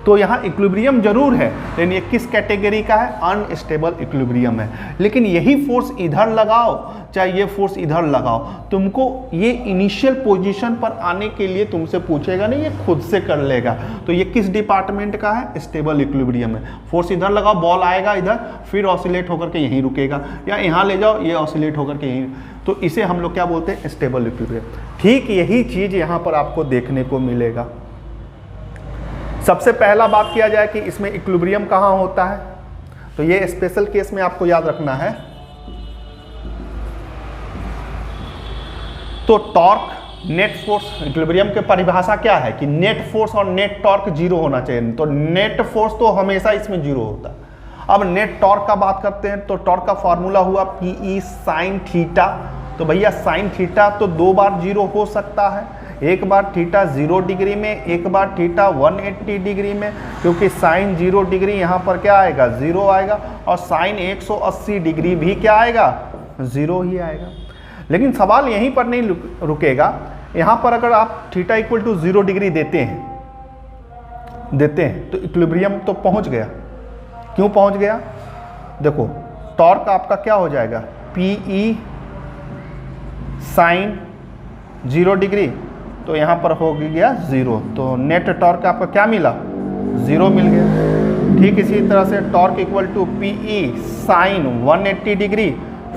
तो यहाँ इक्विलिब्रियम जरूर है, लेकिन ये किस कैटेगरी का है? अनस्टेबल इक्विलिब्रियम है। लेकिन यही फोर्स इधर लगाओ चाहे ये फोर्स इधर लगाओ, तुमको ये इनिशियल पोजीशन पर आने के लिए तुमसे पूछेगा नहीं, ये खुद से कर लेगा। तो ये किस डिपार्टमेंट का है? स्टेबल इक्विलिब्रियम है। फोर्स इधर लगाओ, बॉल आएगा इधर, फिर ऑसिलेट होकर के यहीं रुकेगा, या यहाँ ले जाओ ये ऑसिलेट होकर के यहीं, तो इसे हम लोग क्या बोलते हैं? Stable equilibrium. ठीक यही चीज यहाँ पर आपको देखने को मिलेगा। सबसे पहला बात किया जाए कि इसमें इक्विलिब्रियम कहाँ होता है, तो ये स्पेशल केस में आपको याद रखना है। तो टॉर्क, नेट फोर्स, इक्विलिब्रियम की परिभाषा क्या है कि नेट फोर्स और नेट टॉर्क जीरो होना चाहिए। तो नेट फोर्स तो हमेशा इसमें जीरो होता है। अब नेट टॉर्क का बात करते हैं, तो टॉर्क का फॉर्मूला हुआ PE साइन थीटा। तो भैया साइन थीटा तो दो बार जीरो हो सकता है, एक बार थीटा 0 डिग्री में, एक बार थीटा 180 डिग्री में, क्योंकि साइन 0 डिग्री यहाँ पर क्या आएगा? 0 आएगा, और साइन 180 डिग्री भी क्या आएगा? 0 ही आएगा। लेकिन सवाल यहीं पर नहीं रुकेगा। यहाँ पर अगर आप थीटा इक्वल टू 0 डिग्री देते हैं तो इक्विलिब्रियम तो पहुँच गया। क्यों पहुँच गया? देखो टॉर्क आपका क्या हो जाएगा? PE साइन 0 डिग्री, तो यहाँ पर हो गया 0, तो नेट टॉर्क आपका क्या मिला? 0 मिल गया। ठीक इसी तरह से torque equal to PE sine 180 degree,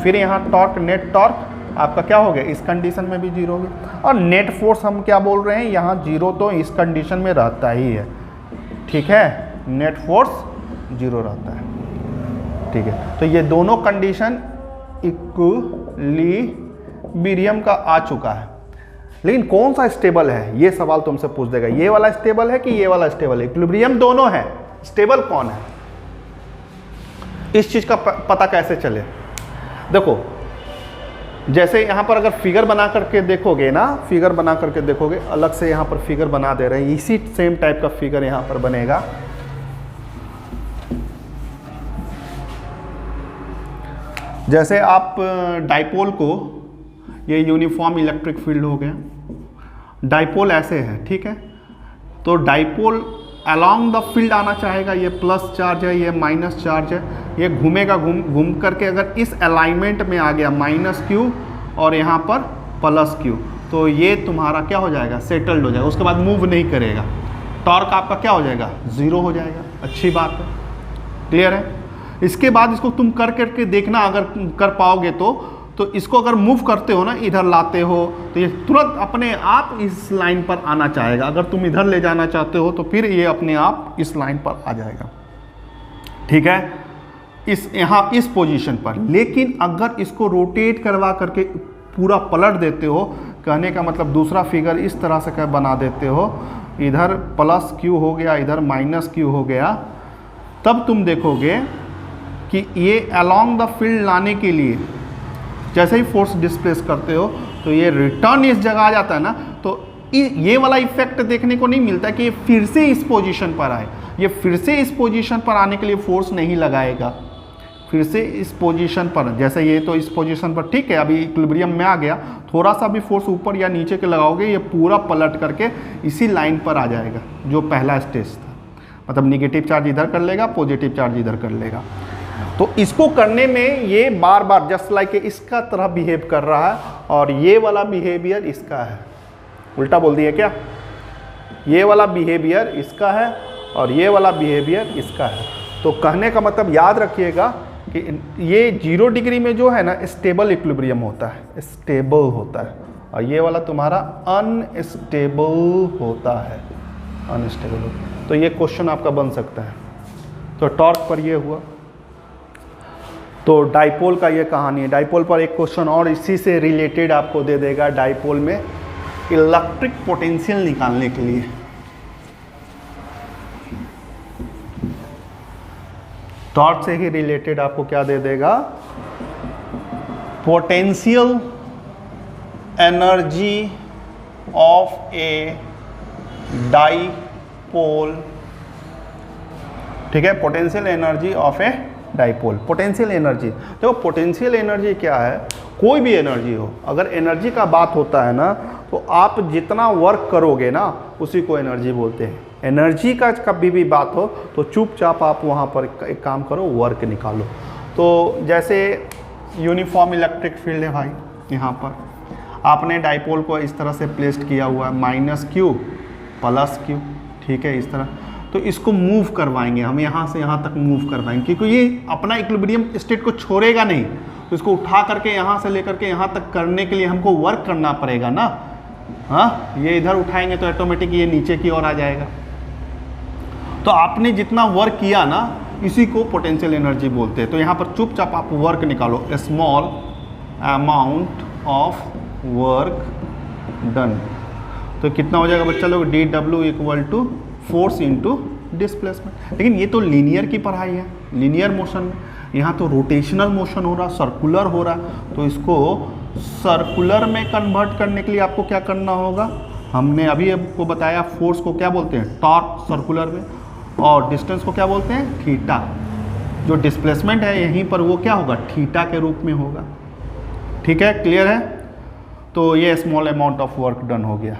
फिर यहाँ टॉर्क, नेट टॉर्क आपका क्या हो गया? इस कंडीशन में भी 0 हो गया। और नेट फोर्स हम क्या बोल रहे हैं यहाँ? 0 तो इस कंडीशन में रहता ही है, ठीक है, नेट फोर्स 0 रहता है, ठीक है। तो ये दोनों कंडीशन इक्विलिब्रियम का आ चुका है। लेकिन कौन सा स्टेबल है, ये सवाल तुमसे पूछ देगा। ये वाला स्टेबल है कि ये वाला स्टेबल है? इक्विलिब्रियम दोनों है, स्टेबल कौन है? इस चीज का पता कैसे चले? देखो जैसे यहां पर अगर फिगर बना करके देखोगे ना, फिगर बना करके देखोगे, अलग से यहां पर फिगर बना दे रहे हैं, इसी सेम टाइप का फिगर यहां पर बनेगा। जैसे आप डाइपोल को, ये यूनिफॉर्म इलेक्ट्रिक फील्ड हो गया, डाइपोल ऐसे है, ठीक है। तो डाइपोल अलोंग द फील्ड आना चाहेगा, ये प्लस चार्ज है, ये माइनस चार्ज है, ये घूमेगा, घूम करके अगर इस अलाइनमेंट में आ गया -q और यहाँ पर +q, तो ये तुम्हारा क्या हो जाएगा? सेटल्ड हो जाएगा, उसके बाद मूव नहीं करेगा। टॉर्क आपका क्या हो जाएगा? 0 हो जाएगा। अच्छी बात है, क्लियर है। इसके बाद इसको तुम कर करके देखना, अगर कर पाओगे तो इसको अगर मूव करते हो ना, इधर लाते हो, तो ये तुरंत अपने आप इस लाइन पर आना चाहेगा। अगर तुम इधर ले जाना चाहते हो तो फिर ये अपने आप इस लाइन पर आ जाएगा, ठीक है, इस यहाँ इस पोजीशन पर। लेकिन अगर इसको रोटेट करवा करके पूरा पलट देते हो, कहने का मतलब दूसरा फिगर इस तरह से बना देते हो, इधर +q हो गया, इधर -q हो गया, तब तुम देखोगे कि ये अलोंग द फील्ड लाने के लिए जैसे ही फोर्स डिस्प्लेस करते हो तो ये रिटर्न इस जगह आ जाता है ना, तो ये वाला इफेक्ट देखने को नहीं मिलता कि ये फिर से इस पोजीशन पर आए। ये फिर से इस पोजीशन पर आने के लिए फोर्स नहीं लगाएगा, फिर से इस पोजीशन पर, जैसे ये तो इस पोजीशन पर ठीक है, अभी इक्विलिब्रियम में आ गया, थोड़ा सा भी फोर्स ऊपर या नीचे के लगाओगे ये पूरा पलट करके इसी लाइन पर आ जाएगा जो पहला स्टेज था। मतलब निगेटिव चार्ज इधर कर लेगा, पॉजिटिव चार्ज इधर कर लेगा। तो इसको करने में ये बार बार जस्ट लाइक इसका तरह बिहेव कर रहा है, और ये वाला बिहेवियर इसका है। उल्टा बोल दिया क्या? ये वाला बिहेवियर इसका है और ये वाला बिहेवियर इसका है। तो कहने का मतलब याद रखिएगा कि ये 0 डिग्री में जो है ना स्टेबल इक्विलिब्रियम होता है, स्टेबल होता है, और ये वाला तुम्हारा अनस्टेबल होता है, अनस्टेबल। तो ये क्वेश्चन आपका बन सकता है। तो टॉर्क पर ये हुआ। तो डाइपोल का ये कहानी है। डाइपोल पर एक क्वेश्चन और इसी से रिलेटेड आपको दे देगा। डाइपोल में इलेक्ट्रिक पोटेंशियल निकालने के लिए टॉर्क से ही रिलेटेड आपको क्या दे देगा? Potential energy of a dipole. ठीक है, potential energy of a dipole. Potential energy, देखो पोटेंशियल एनर्जी क्या है? कोई भी एनर्जी हो, अगर एनर्जी का बात होता है ना, तो आप जितना वर्क करोगे ना उसी को एनर्जी बोलते हैं। एनर्जी का कभी भी बात हो तो चुपचाप आप वहाँ पर एक काम करो, वर्क निकालो। तो जैसे यूनिफॉर्म इलेक्ट्रिक फील्ड है भाई, यहाँ पर आपने डाइपोल को इस तरह से प्लेस्ड किया हुआ है, -q +q, ठीक है, इस तरह। तो इसको मूव करवाएंगे हम, यहाँ से यहाँ तक मूव करवाएंगे, क्योंकि ये अपना इक्विलिब्रियम स्टेट को छोड़ेगा नहीं। तो इसको उठा करके यहाँ से लेकर के यहाँ तक करने के लिए हमको वर्क करना पड़ेगा ना। हाँ, ये इधर उठाएंगे तो ऑटोमेटिक ये नीचे की ओर आ जाएगा। तो आपने जितना वर्क किया ना, इसी को पोटेंशियल एनर्जी बोलते हैं। तो यहाँ पर चुपचाप आप वर्क निकालो, small amount of work done. तो कितना हो जाएगा बच्चा लोग? dW equal to force into displacement. लेकिन ये तो लीनियर की पढ़ाई है, लीनियर मोशन में। यहाँ तो रोटेशनल मोशन हो रहा, सर्कुलर हो रहा। तो इसको सर्कुलर में कन्वर्ट करने के लिए आपको क्या करना होगा? हमने अभी आपको बताया, फोर्स को क्या बोलते हैं? टॉर्क सर्कुलर में, और डिस्टेंस को क्या बोलते हैं? थीटा। जो डिस्प्लेसमेंट है यहीं पर वो क्या होगा? थीटा के रूप में होगा। ठीक है, क्लियर है? तो ये small amount of work done हो गया।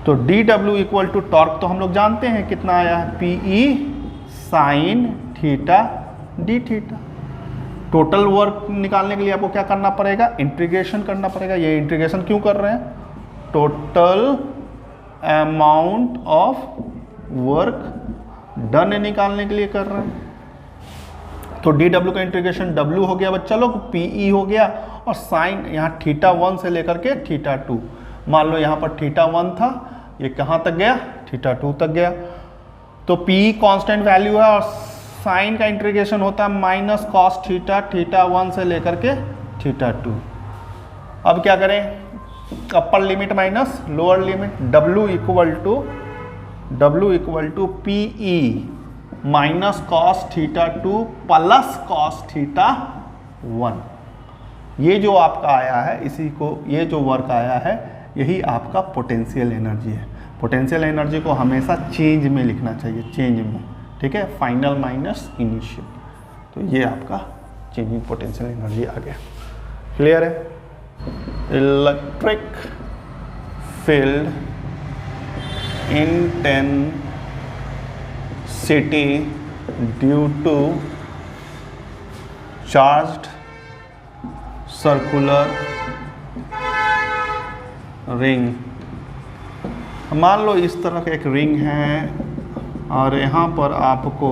तो dW इक्वल टू टॉर्क तो हम लोग जानते हैं कितना आया है, PE sine theta D theta. Total work निकालने के लिए आपको क्या करना पड़ेगा? इंटीग्रेशन करना पड़ेगा। ये इंटीग्रेशन क्यों कर रहे हैं? Total amount of work done निकालने के लिए कर रहे हैं। तो dW का इंटीग्रेशन W हो गया बच्चा लोग, PE हो गया, और साइन यहाँ θ1 से लेकर के θ2। मान लो यहाँ पर θ1 था, ये कहाँ तक गया? θ2 तक गया। तो PE कांस्टेंट वैल्यू है, और साइन का इंटीग्रेशन होता है माइनस कॉस थीटा, θ1 से लेकर के θ2। अब क्या करें? Upper limit minus lower limit. W equal to PE minus cos θ2 प्लस कॉस θ1। ये जो आपका आया है, इसी को, ये जो वर्क आया है, यही आपका पोटेंशियल एनर्जी है। पोटेंशियल एनर्जी को हमेशा चेंज में लिखना चाहिए, चेंज में। ठीक है, फाइनल माइनस इनिशियल। तो ये आपका चेंजिंग पोटेंशियल एनर्जी आ गया। क्लियर है? Electric field intensity due to charged circular ring. मान लो इस तरह का एक रिंग है, और यहाँ पर आपको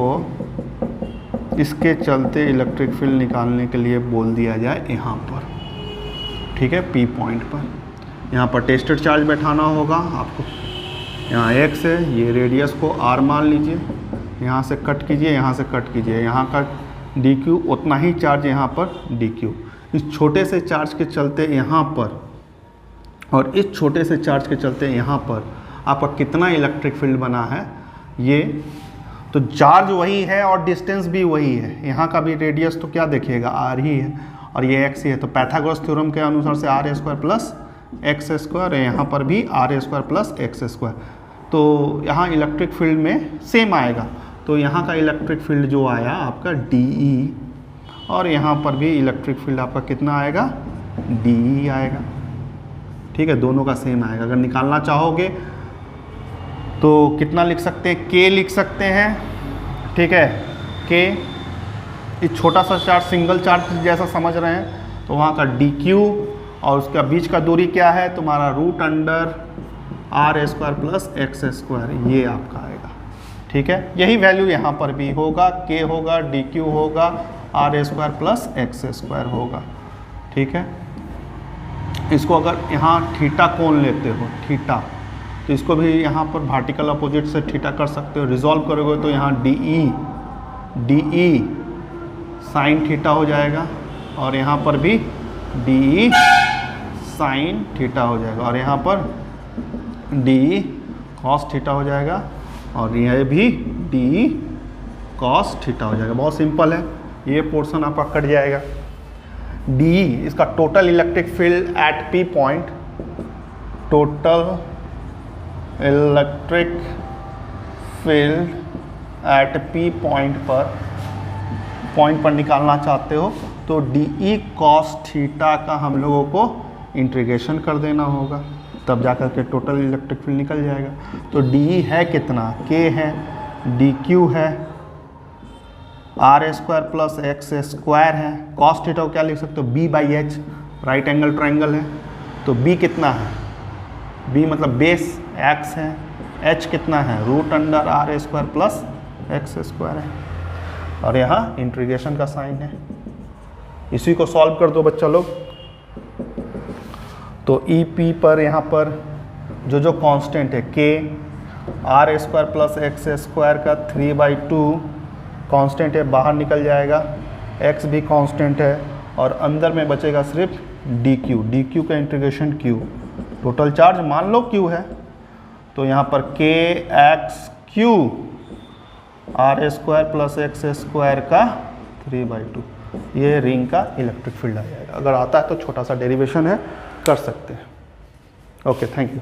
इसके चलते इलेक्ट्रिक फील्ड निकालने के लिए बोल दिया जाए यहाँ पर। ठीक है, P पॉइंट पर यहाँ पर टेस्टेड चार्ज बैठाना होगा आपको। यहाँ x है, ये रेडियस को r मान लीजिए, यहाँ से कट कीजिए, यहाँ से कट कीजिए, यहाँ का dq उतना ही चार्ज यहाँ पर dq। इस छोटे से चार्ज के चलते यहाँ पर, और इस छोटे से चार्ज के चलते यहाँ पर आपका कितना इलेक्ट्रिक फील्ड बना है? ये तो चार्ज वही है और डिस्टेंस भी वही है। यहाँ का भी रेडियस तो क्या देखिएगा? r ही है, और ये x ही है। तो पाइथागोरस थ्योरम के अनुसार से r² प्लस एक्स स्क्वायर, यहाँ पर भी r² प्लस एक्स स्क्वायर। तो यहाँ इलेक्ट्रिक फील्ड में सेम आएगा। तो यहाँ का इलेक्ट्रिक फील्ड जो आया आपका DE और यहाँ पर भी इलेक्ट्रिक फील्ड आपका कितना आएगा, डी आएगा। ठीक है, दोनों का सेम आएगा। अगर निकालना चाहोगे तो कितना लिख सकते हैं, के लिख सकते हैं। ठीक है, के इस छोटा सा चार्ज सिंगल चार्ज जैसा समझ रहे हैं, तो वहाँ का डी क्यू और उसका बीच का दूरी क्या है तुम्हारा, root under R square plus X square, ये आपका आएगा। ठीक है, यही वैल्यू यहाँ पर भी होगा, के होगा, डी क्यू होगा, R square plus X square होगा। ठीक है, इसको अगर यहाँ थीटा कोण लेते हो, थीटा, तो इसको भी यहाँ पर वर्टिकल अपोजिट से थीटा कर सकते हो। रिजॉल्व करोगे तो यहाँ डी ई साइन थीटा हो जाएगा और यहाँ पर भी डी ई साइन थीटा हो जाएगा और यहाँ पर डी कॉस थीटा हो जाएगा और यह भी डी कॉस थीटा हो जाएगा। बहुत सिंपल है, ये पोर्शन आपका कट जाएगा। डी इसका total electric field at P point, total electric field at P point पर निकालना चाहते हो तो डी ई कॉस थीटा का हम लोगों को इंटीग्रेशन कर देना होगा, तब जाकर के टोटल इलेक्ट्रिक फील्ड निकल जाएगा। तो डी ई है कितना, के है, डी क्यू है, R square plus X square है, कॉस थीटा को क्या लिख सकते हो, B by H, right angle triangle है। तो बी कितना है, बी मतलब बेस एक्स है, एच कितना है, root under R square plus X square है और यहाँ इंटीग्रेशन का साइन है। इसी को सॉल्व कर दो बच्चा लोग। तो ई पी पर यहाँ पर जो कांस्टेंट है, K R square plus X square का 3/2 कांस्टेंट है, बाहर निकल जाएगा, एक्स भी कांस्टेंट है और अंदर में बचेगा सिर्फ डी क्यू का इंटीग्रेशन क्यू, टोटल चार्ज मान लो क्यू है। तो यहाँ पर के x Q R square plus X square का 3/2, ये रिंग का इलेक्ट्रिक फील्ड आ जाएगा। अगर आता है तो छोटा सा डेरिवेशन है, कर सकते हैं। Okay, thank you.